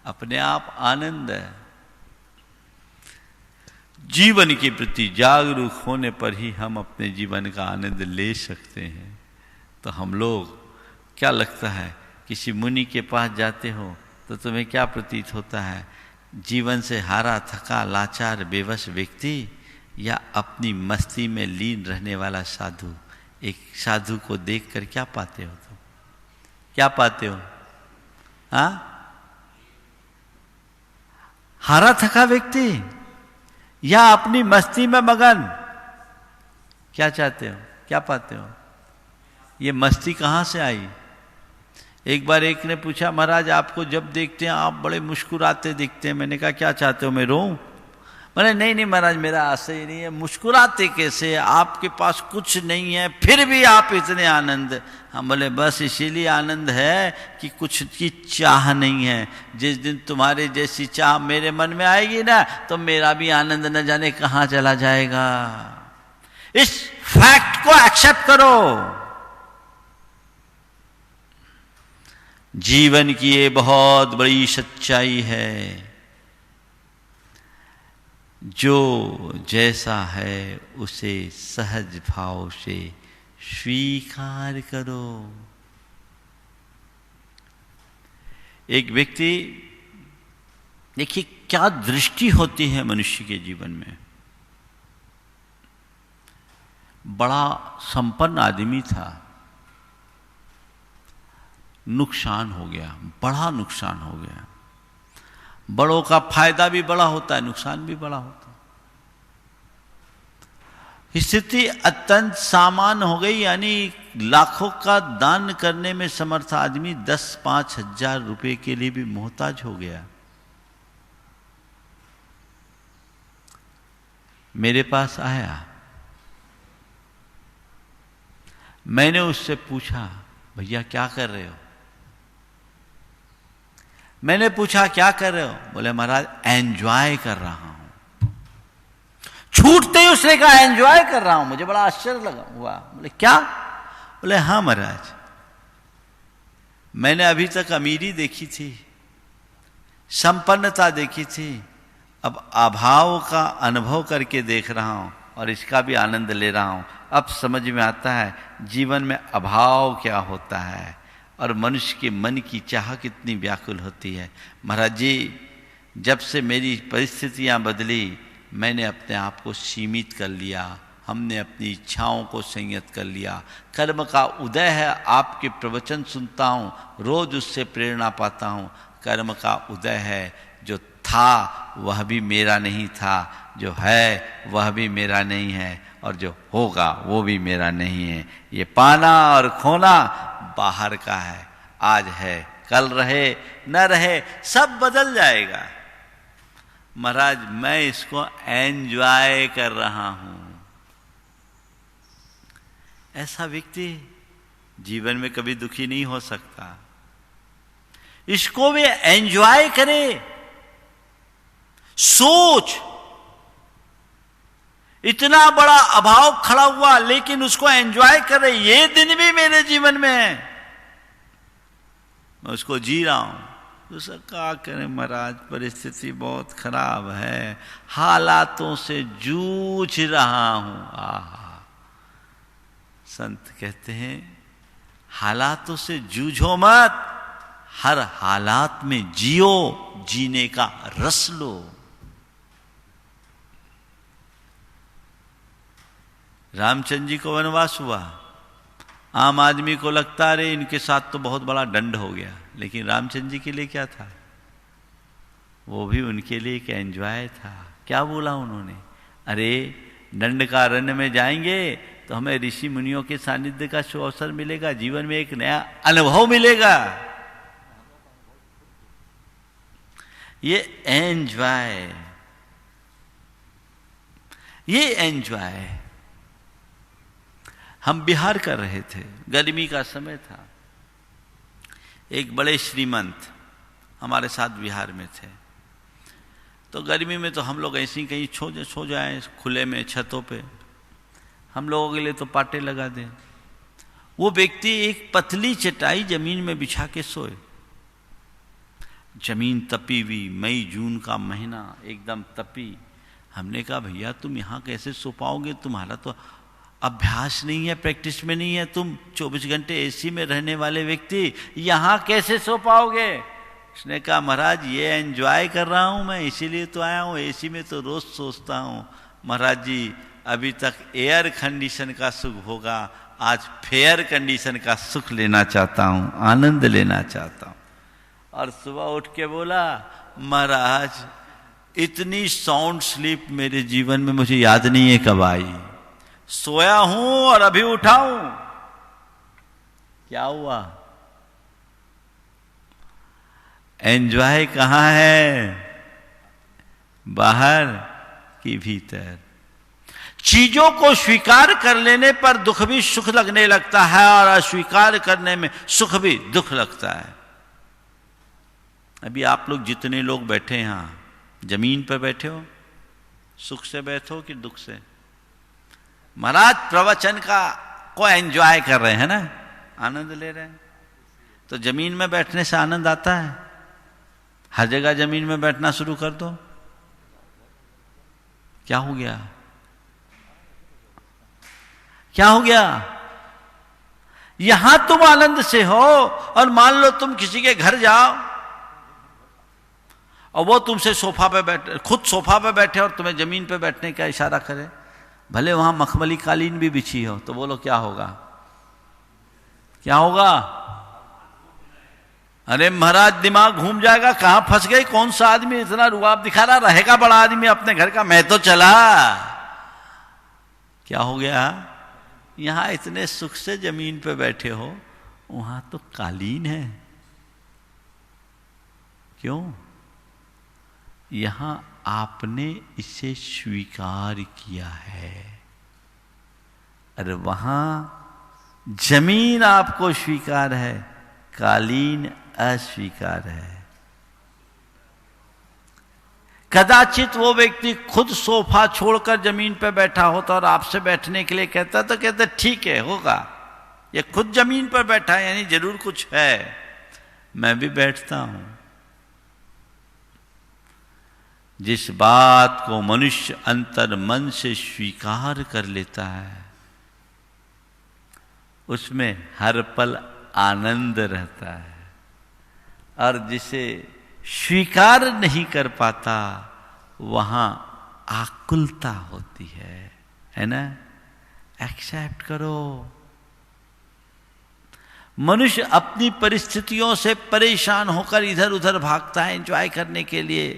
अपने आप आनंद है। जीवन के प्रति जागरूक होने पर ही हम अपने जीवन का आनंद ले सकते हैं। तो हम लोग, क्या लगता है, किसी मुनि के पास जाते हो तो तुम्हें क्या प्रतीत होता है? जीवन से हारा थका लाचार बेबस व्यक्ति, या अपनी मस्ती में लीन रहने वाला साधु? एक साधु को देखकर क्या पाते हो तुम? क्या पाते हो? हाँ, हारा थका व्यक्ति या अपनी मस्ती में मगन? क्या चाहते हो? क्या पाते हो? ये मस्ती कहां से आई? एक बार एक ने पूछा, महाराज आपको जब देखते हैं आप बड़े मुस्कुराते दिखते हैं। मैंने कहा क्या चाहते हो, मैं रोऊं? मैंने नहीं महाराज, मेरा आशय नहीं है। मुस्कुराते कैसे? आपके पास कुछ नहीं है फिर भी आप इतने आनंद। हम बोले बस इसीलिए आनंद है कि कुछ की चाह नहीं है। जिस दिन तुम्हारे जैसी चाह मेरे मन में आएगी ना, तो मेरा भी आनंद न जाने कहां चला जाएगा। इस फैक्ट को एक्सेप्ट करो। जीवन की ये बहुत बड़ी सच्चाई है। जो जैसा है उसे सहज भाव से स्वीकार करो। एक व्यक्ति, देखिए क्या दृष्टि होती है मनुष्य के जीवन में। बड़ा संपन्न आदमी था, नुकसान हो गया, बड़ा नुकसान हो गया। बड़ों का फायदा भी बड़ा होता है, नुकसान भी बड़ा होता है। स्थिति अत्यंत सामान्य हो गई, यानी लाखों का दान करने में समर्थ आदमी 10-5 हजार रुपए के लिए भी मोहताज हो गया। मेरे पास आया, मैंने उससे पूछा भैया क्या कर रहे हो? मैंने पूछा क्या कर रहे हो? बोले महाराज एंजॉय कर रहा हूं। छूटते ही उसने कहा एंजॉय कर रहा हूं। मुझे बड़ा आश्चर्य लगा हुआ। बोले क्या? बोले हाँ महाराज, मैंने अभी तक अमीरी देखी थी, संपन्नता देखी थी, अब अभाव का अनुभव करके देख रहा हूं और इसका भी आनंद ले रहा हूं। अब समझ में आता है जीवन में अभाव क्या होता है और मनुष्य के मन की चाह कितनी व्याकुल होती है। महाराज जी, जब से मेरी परिस्थितियां बदली, मैंने अपने आप को सीमित कर लिया, हमने अपनी इच्छाओं को संयत कर लिया। कर्म का उदय है, आपके प्रवचन सुनता हूँ, रोज उससे प्रेरणा पाता हूँ। कर्म का उदय है, जो था वह भी मेरा नहीं था, जो है वह भी मेरा नहीं है, और जो होगा वो भी मेरा नहीं है। ये पाना और खोना बाहर का है। आज है, कल रहे न रहे, सब बदल जाएगा। महाराज मैं इसको एंजॉय कर रहा हूं। ऐसा व्यक्ति जीवन में कभी दुखी नहीं हो सकता। इसको वे एंजॉय करे। सोच, इतना बड़ा अभाव खड़ा हुआ लेकिन उसको एंजॉय कर रहे। ये दिन भी मेरे जीवन में है, मैं उसको जी रहा हूं। दूसरा क्या करें महाराज, परिस्थिति बहुत खराब है, हालातों से जूझ रहा हूं। आहा, संत कहते हैं हालातों से जूझो मत, हर हालात में जियो, जीने का रस लो। रामचंद्र जी को वनवास हुआ। आम आदमी को लगता रहे इनके साथ तो बहुत बड़ा दंड हो गया, लेकिन रामचंद्र जी के लिए क्या था? वो भी उनके लिए एक एंजॉय था। क्या बोला उन्होंने? अरे दंड कारण्य में जाएंगे तो हमें ऋषि मुनियों के सानिध्य का अवसर मिलेगा, जीवन में एक नया अनुभव मिलेगा। ये एंजॉय, ये एंजॉय। हम बिहार कर रहे थे, गर्मी का समय था। एक बड़े श्रीमंत हमारे साथ बिहार में थे। तो गर्मी में तो हम लोग ऐसे ही कहीं सो जाएं खुले में छतों पे, हम लोगों के लिए तो पाटे लगा दें। वो व्यक्ति एक पतली चटाई जमीन में बिछा के सोए। जमीन तपी हुई, मई जून का महीना एकदम तपी। हमने कहा भैया तुम यहाँ कैसे सो पाओगे, तुम्हारा तो अभ्यास नहीं है, प्रैक्टिस में नहीं है, तुम 24 घंटे एसी में रहने वाले व्यक्ति यहाँ कैसे सो पाओगे? उसने कहा महाराज ये एंजॉय कर रहा हूँ मैं, इसीलिए तो आया हूँ। एसी में तो रोज सोचता हूँ महाराज जी अभी तक एयर कंडीशन का सुख होगा, आज फेयर कंडीशन का सुख लेना चाहता हूं, आनंद लेना चाहता हूं। और सुबह उठ के बोला, महाराज इतनी साउंड स्लीप मेरे जीवन में मुझे याद नहीं है कब आई, सोया हूं और अभी उठा हूं। क्या हुआ? एंजॉय कहां है? बाहर कि भीतर? चीजों को स्वीकार कर लेने पर दुख भी सुख लगने लगता है और अस्वीकार करने में सुख भी दुख लगता है। अभी आप लोग जितने लोग बैठे हैं यहां, जमीन पर बैठे हो, सुख से बैठो कि दुख से? महाराज प्रवचन को एंजॉय कर रहे हैं ना, आनंद ले रहे हैं। तो जमीन में बैठने से आनंद आता है? हर जगह जमीन में बैठना शुरू कर दो। क्या हो गया? क्या हो गया? यहां तुम आनंद से हो और मान लो तुम किसी के घर जाओ और वो तुमसे सोफा पे बैठे, खुद सोफा पे बैठे और तुम्हें जमीन पे बैठने का इशारा करे, भले वहां मखमली कालीन भी बिछी हो, तो बोलो क्या होगा? क्या होगा? अरे महाराज दिमाग घूम जाएगा, कहां फंस गए, कौन सा आदमी इतना रुआब दिखा रहा, रहेगा बड़ा आदमी अपने घर का, मैं तो चला। क्या हो गया? यहां इतने सुख से जमीन पे बैठे हो, वहां तो कालीन है। क्यों? यहां आपने इसे स्वीकार किया है, अरे वहां जमीन आपको स्वीकार है, कालीन अस्वीकार है। कदाचित वो व्यक्ति खुद सोफा छोड़कर जमीन पे बैठा होता और आपसे बैठने के लिए कहता तो कहते ठीक है, होगा, ये खुद जमीन पर बैठा है यानी जरूर कुछ है, मैं भी बैठता हूं। जिस बात को मनुष्य अंतर मन से स्वीकार कर लेता है उसमें हर पल आनंद रहता है, और जिसे स्वीकार नहीं कर पाता वहां आकुलता होती है ना? एक्सेप्ट करो। मनुष्य अपनी परिस्थितियों से परेशान होकर इधर उधर भागता है एंजॉय करने के लिए।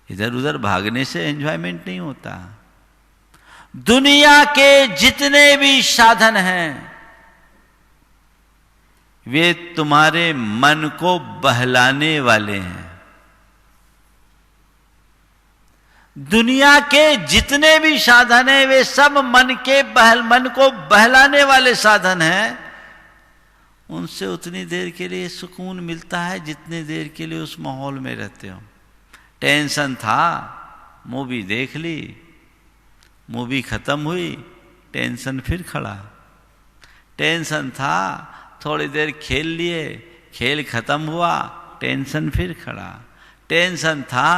इधर उधर भागने से एंजॉयमेंट नहीं होता। दुनिया के जितने भी साधन हैं वे तुम्हारे मन को बहलाने वाले हैं। दुनिया के जितने भी साधन हैं वे सब मन को बहलाने वाले साधन हैं। उनसे उतनी देर के लिए सुकून मिलता है जितनी देर के लिए उस माहौल में रहते हो। टेंशन था, मूवी देख ली, मूवी खत्म हुई, टेंशन फिर खड़ा। टेंशन था, थोड़ी देर खेल लिए, खेल खत्म हुआ, टेंशन फिर खड़ा। टेंशन था,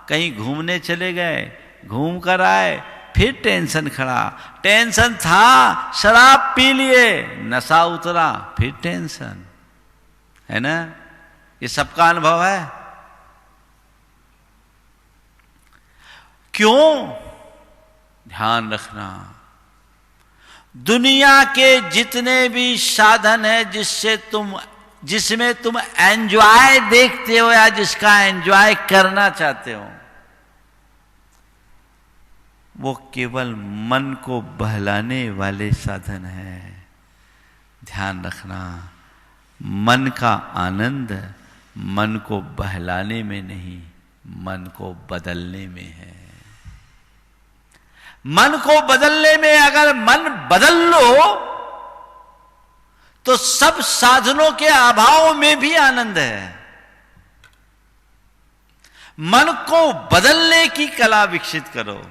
कहीं घूमने चले गए, घूम कर आए, फिर टेंशन खड़ा। टेंशन था, शराब पी लिए, नशा उतरा, फिर टेंशन। है ना? ये सबका अनुभव है। क्यों? ध्यान रखना, दुनिया के जितने भी साधन है जिसमें तुम एंजॉय देखते हो या जिसका एंजॉय करना चाहते हो, वो केवल मन को बहलाने वाले साधन है। ध्यान रखना, मन का आनंद मन को बहलाने में नहीं, मन को बदलने में है। मन को बदलने में अगर मन बदल लो तो सब साधनों के अभाव में भी आनंद है। मन को बदलने की कला विकसित करो।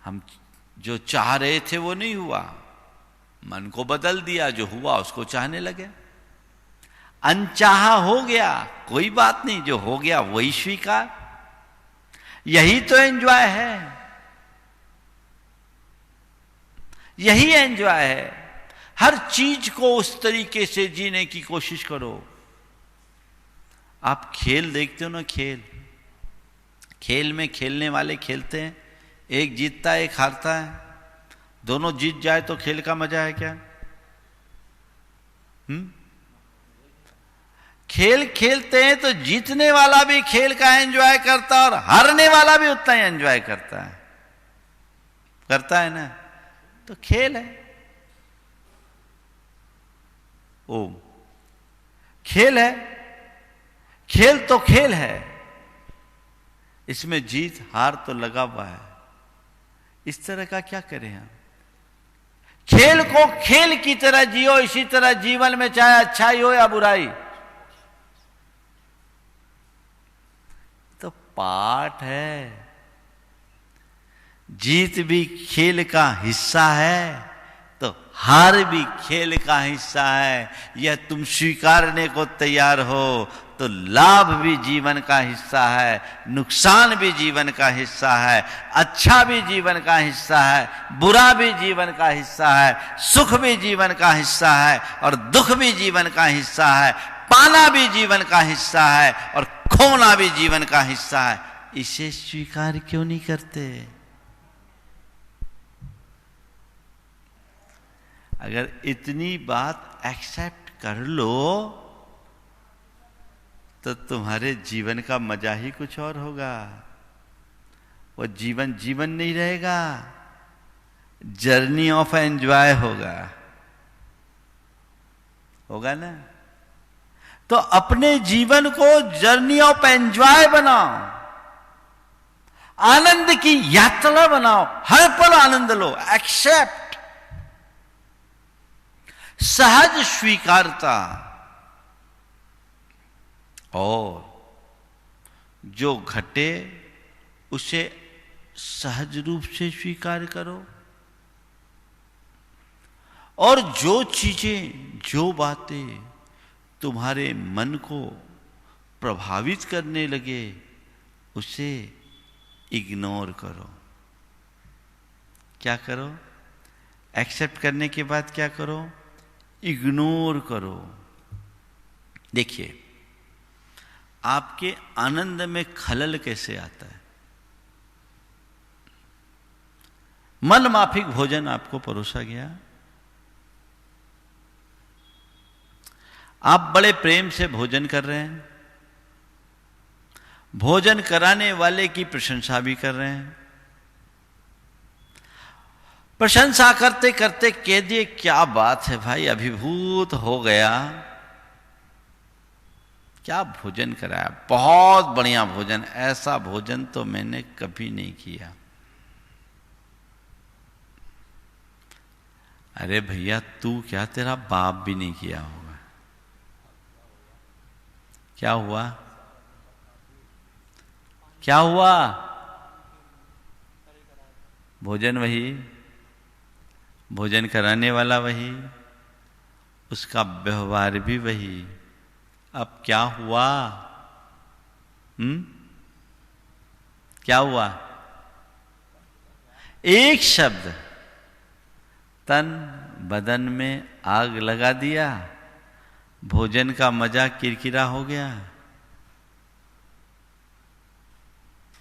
हम जो चाह रहे थे वो नहीं हुआ, मन को बदल दिया, जो हुआ उसको चाहने लगे। अनचाहा हो गया, कोई बात नहीं, जो हो गया वही स्वीकार। यही तो एंजॉय है, यही एंजॉय है। हर चीज को उस तरीके से जीने की कोशिश करो। आप खेल देखते हो ना, खेल में खेलने वाले खेलते हैं, एक जीतता है एक हारता है, दोनों जीत जाए तो खेल का मजा है क्या? खेल खेलते हैं तो जीतने वाला भी खेल का एंजॉय करता है और हारने वाला भी उतना ही एंजॉय करता है ना। तो खेल है, ओम खेल है, खेल तो खेल है, इसमें जीत हार तो लगा हुआ है। इस तरह का क्या करें हम? खेल को खेल की तरह जियो, इसी तरह जीवन में चाहे अच्छाई हो या बुराई। तो पाठ है, जीत भी खेल का हिस्सा है तो हार भी खेल का हिस्सा है। यह तुम स्वीकारने को तैयार हो तो लाभ भी जीवन का हिस्सा है, नुकसान भी जीवन का हिस्सा है, अच्छा भी जीवन का हिस्सा है, बुरा भी जीवन का हिस्सा है, सुख भी जीवन का हिस्सा है और दुख भी जीवन का हिस्सा है, पाना भी जीवन का हिस्सा है और खोना भी जीवन का हिस्सा है। इसे स्वीकार क्यों नहीं करते? अगर इतनी बात एक्सेप्ट कर लो तो तुम्हारे जीवन का मजा ही कुछ और होगा। वो जीवन जीवन नहीं रहेगा, जर्नी ऑफ एंजॉय होगा ना। तो अपने जीवन को जर्नी ऑफ एंजॉय बनाओ, आनंद की यात्रा बनाओ, हर पल आनंद लो, एक्सेप्ट, सहज स्वीकारता। और जो घटे उसे सहज रूप से स्वीकार करो, और जो चीजें, जो बातें तुम्हारे मन को प्रभावित करने लगे उसे इग्नोर करो। क्या करो? एक्सेप्ट करने के बाद क्या करो? इग्नोर करो। देखिए, आपके आनंद में खलल कैसे आता है? मन माफिक भोजन आपको परोसा गया, आप बड़े प्रेम से भोजन कर रहे हैं, भोजन कराने वाले की प्रशंसा भी कर रहे हैं, प्रशंसा करते करते कह दिए क्या बात है भाई, अभिभूत हो गया, क्या भोजन कराया, बहुत बढ़िया भोजन, ऐसा भोजन तो मैंने कभी नहीं किया। अरे भैया तू क्या, तेरा बाप भी नहीं किया होगा। क्या हुआ? क्या हुआ? भोजन वही, भोजन कराने वाला वही, उसका व्यवहार भी वही। अब क्या हुआ? क्या हुआ? एक शब्द तन बदन में आग लगा दिया, भोजन का मजा किरकिरा हो गया।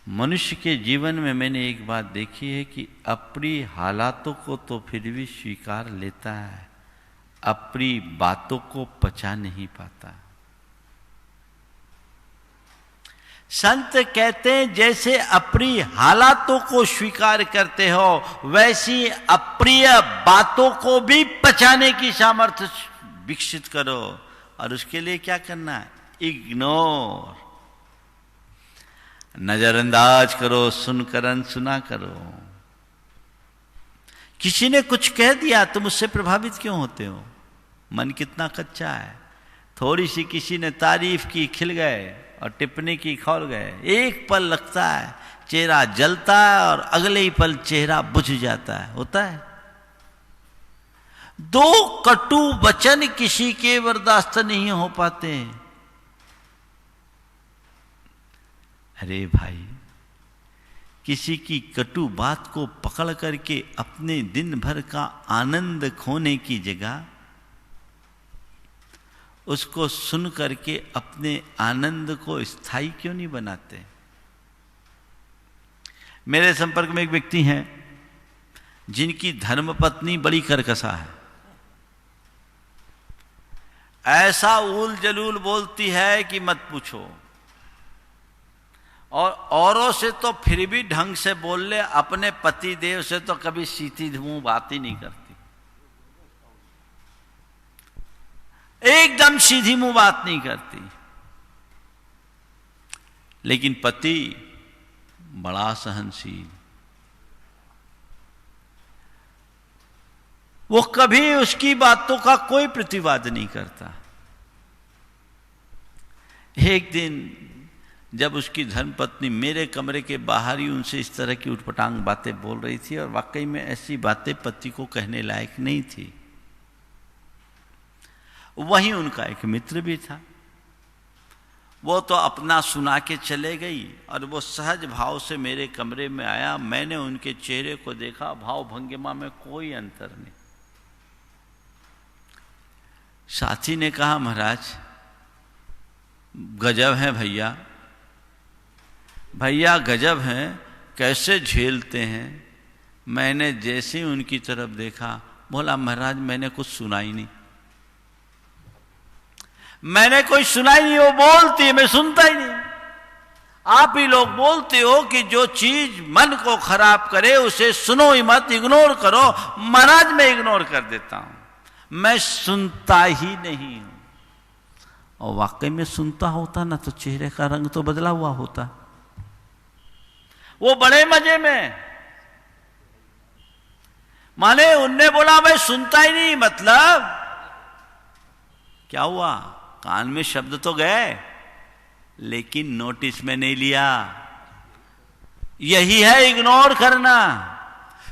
मनुष्य के जीवन में मैंने एक बात देखी है कि अपनी हालातों को तो फिर भी स्वीकार लेता है, अपनी बातों को पचा नहीं पाता। संत कहते हैं जैसे अपनी हालातों को स्वीकार करते हो वैसी अप्रिय बातों को भी पचाने की सामर्थ्य विकसित करो। और उसके लिए क्या करना है? इग्नोर, नजरअंदाज करो, सुनकर अनसुना करो। किसी ने कुछ कह दिया तुम उससे प्रभावित क्यों होते हो? मन कितना कच्चा है। थोड़ी सी किसी ने तारीफ की, खिल गए, और टिप्पणी की, खौल गए। एक पल लगता है, चेहरा जलता है और अगले ही पल चेहरा बुझ जाता है। होता है। दो कटु वचन किसी के बर्दाश्त नहीं हो पाते। अरे भाई, किसी की कटु बात को पकड़ करके अपने दिन भर का आनंद खोने की जगह उसको सुन करके अपने आनंद को स्थायी क्यों नहीं बनाते? मेरे संपर्क में एक व्यक्ति हैं जिनकी धर्मपत्नी बड़ी करकसा है, ऐसा उल जलूल बोलती है कि मत पूछो, और औरों से तो फिर भी ढंग से बोल ले, अपने पति देव से तो कभी सीधी मुंह बात ही नहीं करती, एकदम सीधी मुंह बात नहीं करती। लेकिन पति बड़ा सहनशील, वो कभी उसकी बातों का कोई प्रतिवाद नहीं करता। एक दिन जब उसकी धर्मपत्नी मेरे कमरे के बाहर ही उनसे इस तरह की उटपटांग बातें बोल रही थी, और वाकई में ऐसी बातें पति को कहने लायक नहीं थी। वहीं उनका एक मित्र भी था, वो तो अपना सुना के चले गई, और वो सहज भाव से मेरे कमरे में आया। मैंने उनके चेहरे को देखा, भाव भंगिमा में कोई अंतर नहीं। साथी ने कहा, महाराज गजब है भैया, भैया गजब हैं, कैसे झेलते हैं। मैंने जैसे ही उनकी तरफ देखा, बोला महाराज मैंने कुछ सुना ही नहीं, मैंने कोई सुना ही नहीं, वो बोलती है मैं सुनता ही नहीं। आप ही लोग बोलते हो कि जो चीज मन को खराब करे उसे सुनो ही मत, इग्नोर करो। महाराज मैं इग्नोर कर देता हूं, मैं सुनता ही नहीं हूं। और वाकई में सुनता होता ना तो चेहरे का रंग तो बदला हुआ होता। वो बड़े मजे में, माने उनने बोला मैं सुनता ही नहीं, मतलब क्या हुआ? कान में शब्द तो गए, लेकिन नोटिस में नहीं लिया। यही है इग्नोर करना,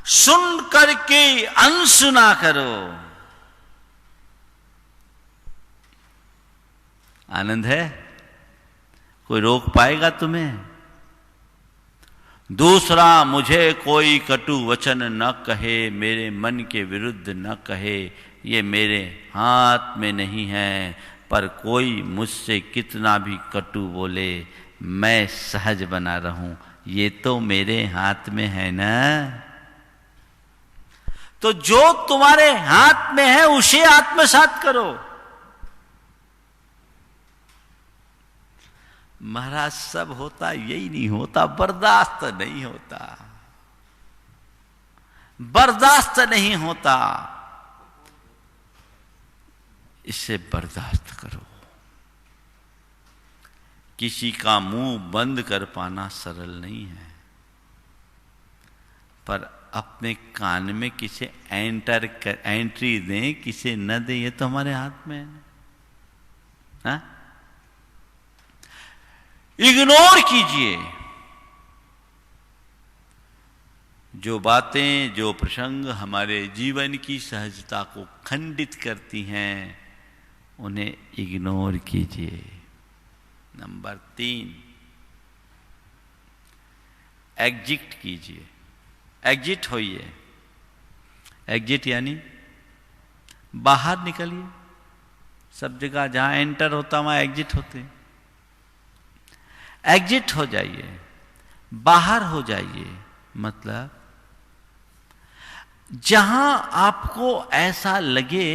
सुन करके अनसुना करो। आनंद है? कोई रोक पाएगा तुम्हें? दूसरा, मुझे कोई कटु वचन न कहे, मेरे मन के विरुद्ध न कहे, ये मेरे हाथ में नहीं है। पर कोई मुझसे कितना भी कटु बोले, मैं सहज बना रहूं, ये तो मेरे हाथ में है ना। तो जो तुम्हारे हाथ में है उसे आत्मसात करो। महाराज सब होता, यही नहीं होता, बर्दाश्त नहीं होता, बर्दाश्त नहीं होता। इसे बर्दाश्त करो। किसी का मुंह बंद कर पाना सरल नहीं है, पर अपने कान में किसे एंट्री दें, किसे न दें, ये तो हमारे हाथ में है। हा? इग्नोर कीजिए। जो बातें, जो प्रसंग हमारे जीवन की सहजता को खंडित करती हैं, उन्हें इग्नोर कीजिए। नंबर 3, एग्जिट कीजिए। एग्जिट होइए। एग्जिट यानी बाहर निकलिए। सब जगह जहां एंटर होता वहां एग्जिट होते। एग्जिट हो जाइए, बाहर हो जाइए। मतलब जहां आपको ऐसा लगे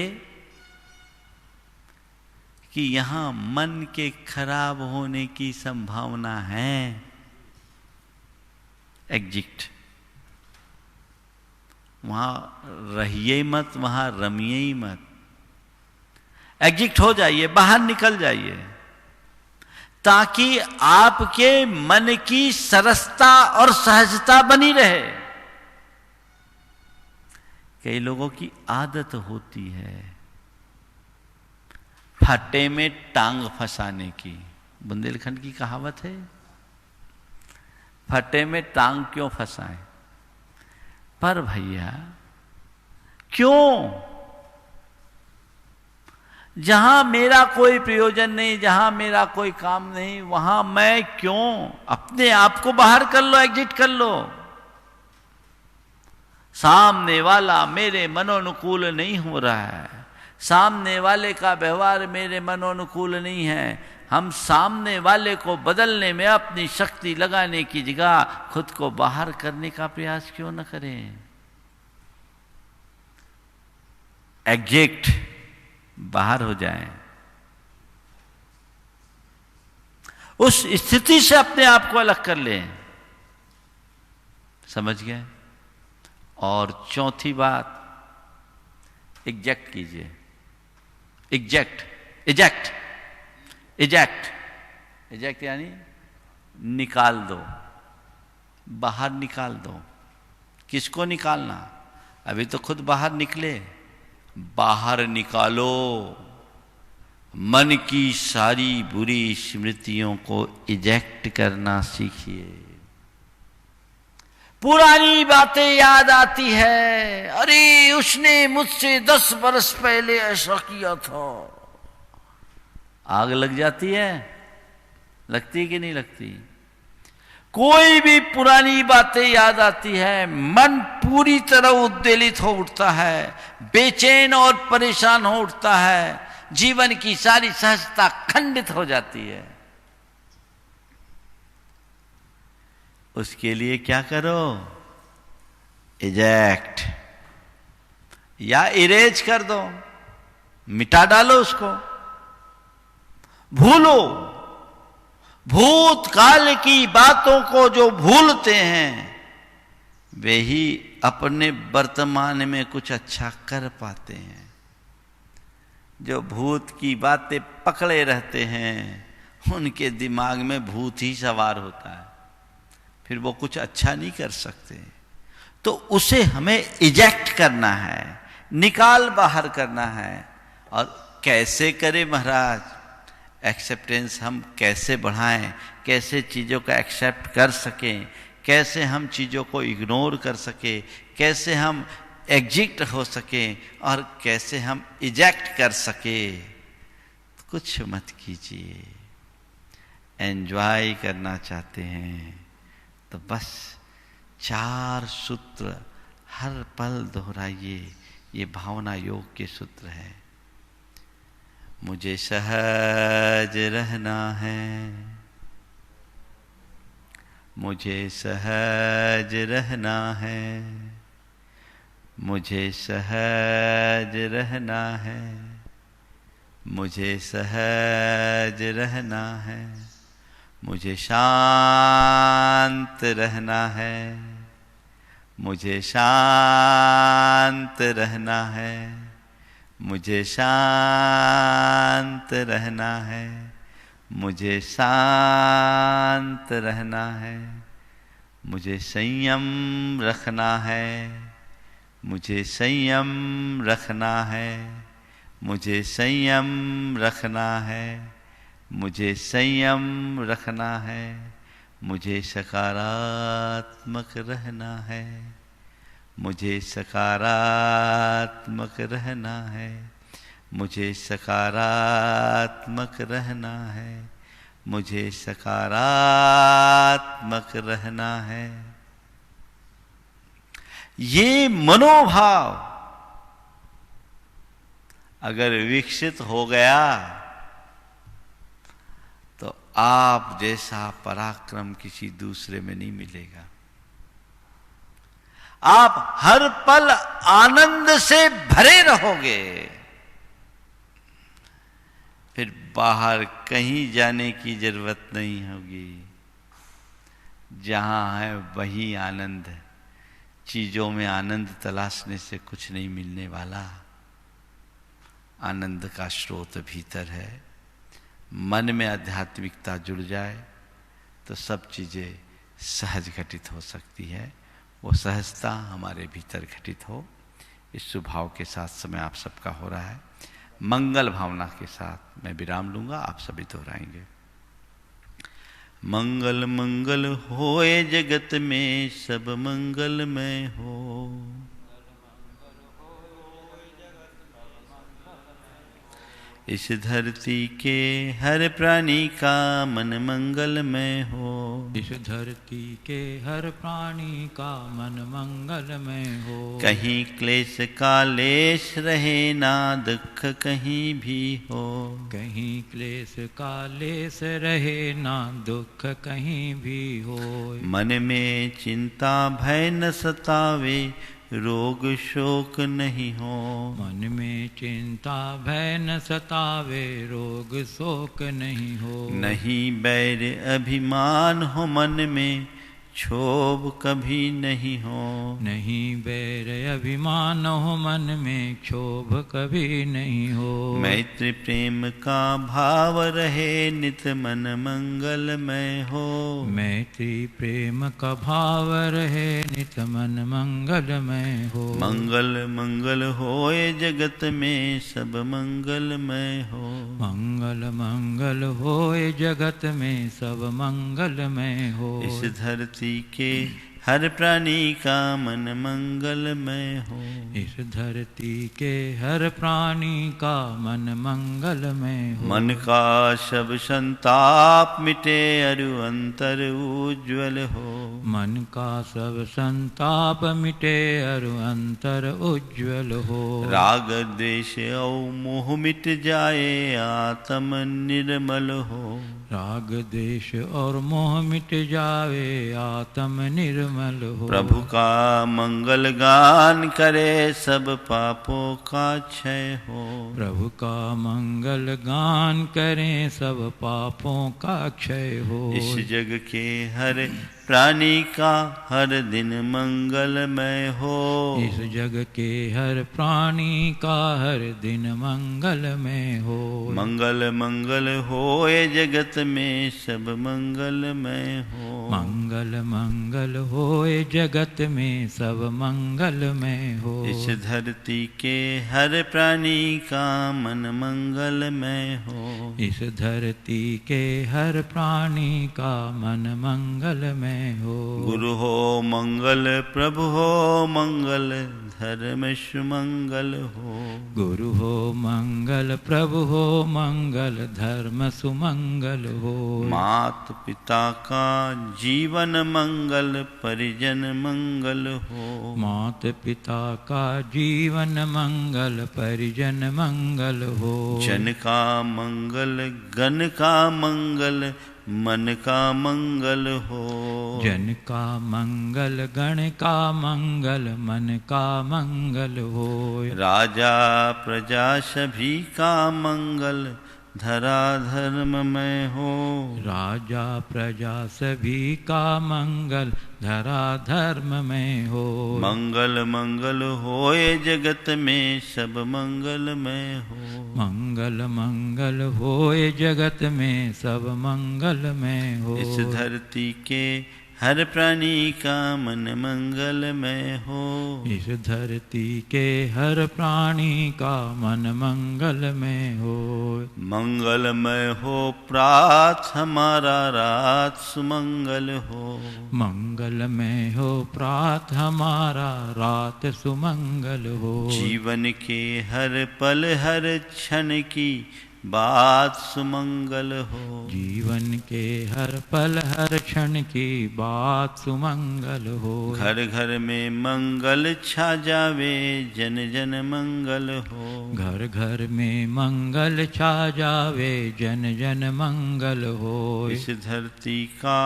कि यहां मन के खराब होने की संभावना है, एग्जिट। वहां रहिए मत, वहां रमिए ही मत। एग्जिट हो जाइए, बाहर निकल जाइए, ताकि आपके मन की सरसता और सहजता बनी रहे। कई लोगों की आदत होती है फटे में टांग फंसाने की। बुंदेलखंड की कहावत है, फटे में टांग क्यों फंसाएं? पर भैया क्यों? जहां मेरा कोई प्रयोजन नहीं, जहां मेरा कोई काम नहीं, वहां मैं क्यों? अपने आप को बाहर कर लो, एग्जिट कर लो। सामने वाला मेरे मनोनुकूल नहीं हो रहा है, सामने वाले का व्यवहार मेरे मनोनुकूल नहीं है, हम सामने वाले को बदलने में अपनी शक्ति लगाने की जगह खुद को बाहर करने का प्रयास क्यों न करें। एग्जैक्ट बाहर हो जाएं, उस स्थिति से अपने आप को अलग कर लें। समझ गए। और चौथी बात, एग्जैक्ट कीजिए। एग्जैक्ट इजेक्ट इजेक्ट इजेक्ट यानी निकाल दो, बाहर निकाल दो। किसको निकालना? अभी तो खुद बाहर निकले, बाहर निकालो। मन की सारी बुरी स्मृतियों को इजेक्ट करना सीखिए। पुरानी बातें याद आती है, अरे उसने मुझसे 10 बरस पहले ऐसा किया था। आग लग जाती है, लगती कि नहीं लगती? कोई भी पुरानी बातें याद आती है, मन पूरी तरह उद्वेलित हो उठता है, बेचैन और परेशान हो उठता है, जीवन की सारी सहजता खंडित हो जाती है। उसके लिए क्या करो? इजेक्ट या इरेज कर दो, मिटा डालो उसको, भूलो। भूतकाल की बातों को जो भूलते हैं वे ही अपने वर्तमान में कुछ अच्छा कर पाते हैं। जो भूत की बातें पकड़े रहते हैं उनके दिमाग में भूत ही सवार होता है, फिर वो कुछ अच्छा नहीं कर सकते। तो उसे हमें इजेक्ट करना है, निकाल बाहर करना है। और कैसे करें महाराज? एक्सेप्टेंस हम कैसे बढ़ाएं, कैसे चीज़ों का एक्सेप्ट कर सकें, कैसे हम चीज़ों को इग्नोर कर सकें, कैसे हम एग्जिट हो सकें और कैसे हम इजेक्ट कर सकें। कुछ मत कीजिए। एंजॉय करना चाहते हैं तो बस 4 सूत्र हर पल दोहराइए। ये भावना योग के सूत्र है। मुझे सहज रहना है, मुझे सहज रहना है, मुझे सहज रहना है, मुझे सहज रहना है, मुझे शांत रहना है, मुझे शांत रहना है, मुझे शांत रहना है, मुझे शांत रहना है, मुझे संयम रखना है, मुझे संयम रखना है, मुझे संयम रखना है, मुझे संयम रखना है, मुझे सकारात्मक रहना है, मुझे सकारात्मक रहना है, मुझे सकारात्मक रहना है, मुझे सकारात्मक रहना है। ये मनोभाव अगर विकसित हो गया तो आप जैसा पराक्रम किसी दूसरे में नहीं मिलेगा। आप हर पल आनंद से भरे रहोगे। फिर बाहर कहीं जाने की जरूरत नहीं होगी। जहां है वही आनंद है। चीजों में आनंद तलाशने से कुछ नहीं मिलने वाला। आनंद का स्रोत भीतर है। मन में आध्यात्मिकता जुड़ जाए तो सब चीजें सहज घटित हो सकती है। वो सहजता हमारे भीतर घटित हो, इस स्वभाव के साथ समय आप सबका हो रहा है। मंगल भावना के साथ मैं विराम लूंगा, आप सभी दोहराएंगे। मंगल मंगल होए जगत में सब मंगलमय हो। इस धरती के हर प्राणी का मन मंगलमय हो। इस धरती के हर प्राणी का मन मंगलमय हो। कहीं क्लेश का लेश रहे ना दुख कहीं भी हो। कहीं क्लेश का लेस रहे ना दुख कहीं भी हो। मन में चिंता भय न सतावे रोग शोक नहीं हो। मन में चिंता भय न सतावे रोग शोक नहीं हो। नहीं बैर अभिमान हो मन में क्षोभ कभी नहीं हो। नहीं बैर अभिमान हो मन में क्षोभ कभी नहीं हो। मैत्री प्रेम का भाव रहे नित मन मंगलमय हो। मैत्री प्रेम का भाव रहे नित मन मंगलमय हो। मंगल मंगल होए जगत में सब मंगलमय हो। मंगल मंगल होए जगत में सब मंगलमय हो। इस धरती के हर प्राणी का मन मंगलमय हो। इस धरती के हर प्राणी का मन मंगलमय हो। मन का सब संताप मिटे अरु अंतर उज्ज्वल हो। मन का सब संताप मिटे अरु अंतर उज्ज्वल हो। राग द्वेष और मोह मिट जाए आत्म निर्मल हो। राग द्वेष और मोह मिट जावे आत्म निर्मल हो। प्रभु का मंगल गान करे सब पापों का क्षय हो। प्रभु का मंगल गान करें सब पापों का क्षय हो। इस जग के हर प्राणी का हर दिन मंगलमय हो। इस जग के हर प्राणी का हर दिन मंगलमय हो। मंगल मंगल होए जगत में सब मंगलमय हो। मंगल मंगल होए जगत में सब मंगलमय हो। इस धरती के हर प्राणी का मन मंगलमय हो। इस धरती के हर प्राणी का मन मंगलमय हो। गुरु हो मंगल प्रभु हो मंगल धर्म सुमंगल हो। गुरु हो मंगल प्रभु हो मंगल धर्म सुमंगल हो। मात पिता का जीवन मंगल परिजन मंगल हो। मात पिता का जीवन मंगल परिजन मंगल हो। जन का मंगल गण का मंगल मन का मंगल हो। जन का मंगल गण का मंगल मन का मंगल हो। राजा प्रजा सभी का मंगल धरा धर्ममय हो। राजा प्रजा सभी का मंगल धरा धर्म में हो। मंगल मंगल होए जगत में सब मंगलमय हो। मंगल मंगल होए जगत में सब मंगल में हो। इस धरती के हर प्राणी का मन मंगलमय हो। इस धरती के हर प्राणी का मन मंगलमय हो। मंगलमय हो प्रात हमारा रात सुमंगल हो। मंगलमय हो प्रात हमारा रात सुमंगल हो। जीवन के हर पल हर क्षण की बात सुमंगल हो। जीवन के हर पल हर क्षण की बात सुमंगल हो। घर घर में मंगल छा जावे जन जन मंगल हो। घर घर में मंगल छा जावे जन जन मंगल हो। इस धरती का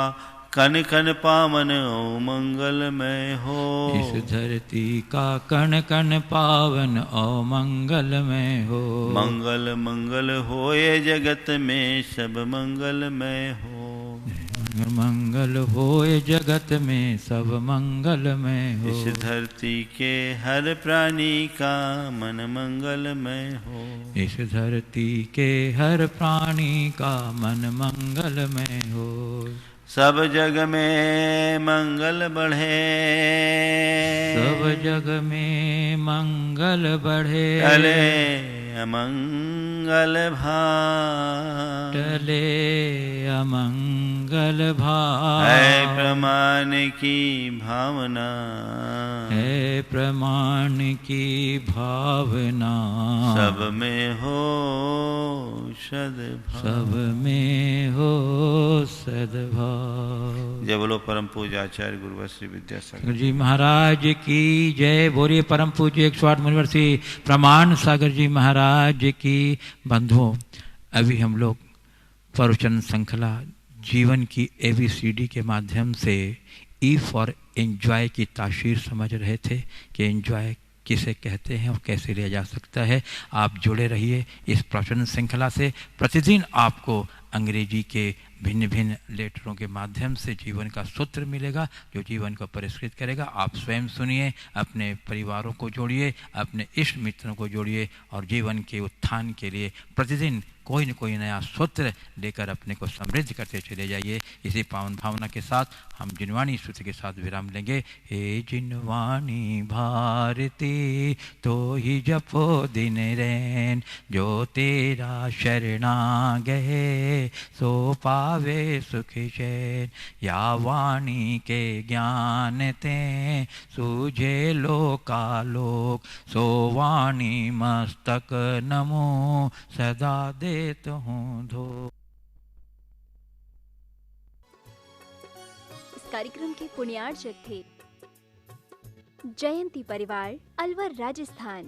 कन कन पावन ओ मंगलमय हो। इस धरती का कण कण पावन ओ मंगलमय हो। मंगल मंगल होए जगत में सब मंगलमय हो। मंगल होए जगत में सब मंगलमय हो। इस धरती के हर प्राणी का मन मंगलमय हो। इस धरती के हर प्राणी का मन मंगलमय हो। सब जग में मंगल बढ़े। सब जग में मंगल बढ़े। अले अमंगल भाव, टले अमंगल भाव, है प्रमाण की भावना, है प्रमाण की भावना, सब में हो सद्भाव, सब में हो सद्भाव। जय बोलो परम पूज्य आचार्य गुरुवर श्री विद्यासागर जी महाराज की जय। बोलिए परम पूज्य 108 मुनिवर श्री प्रमाण सागर जी महाराज की। बंधुओं, अभी हम लोग प्रवचन श्रृंखला जीवन की ABCD के माध्यम से E फॉर एंजॉय की तासीर समझ रहे थे कि एंजॉय किसे कहते हैं और कैसे लिया जा सकता है। आप जुड़े रहिए इस प्रवचन श्रृंखला से। प्रतिदिन आपको अंग्रेजी के भिन्न भिन्न लेटरों के माध्यम से जीवन का सूत्र मिलेगा जो जीवन को परिष्कृत करेगा। आप स्वयं सुनिए, अपने परिवारों को जोड़िए, अपने इष्ट मित्रों को जोड़िए और जीवन के उत्थान के लिए प्रतिदिन कोई न कोई नया सूत्र लेकर अपने को समृद्ध करते चले जाइए। इसी पावन भावना के साथ हम जिनवाणी सूत्र के साथ विराम लेंगे। हे जिनवाणी भारती तो ही जपो दिन रैन, जो तेरा शरणा गए सो पावे सुख चैन। या वाणी के ज्ञान ते सूझे लोकालोक, सो वाणी मस्तक नमो सदा देत हूँ धो। इस कार्यक्रम के पुण्यार्चक थे जयंती परिवार, अलवर, राजस्थान।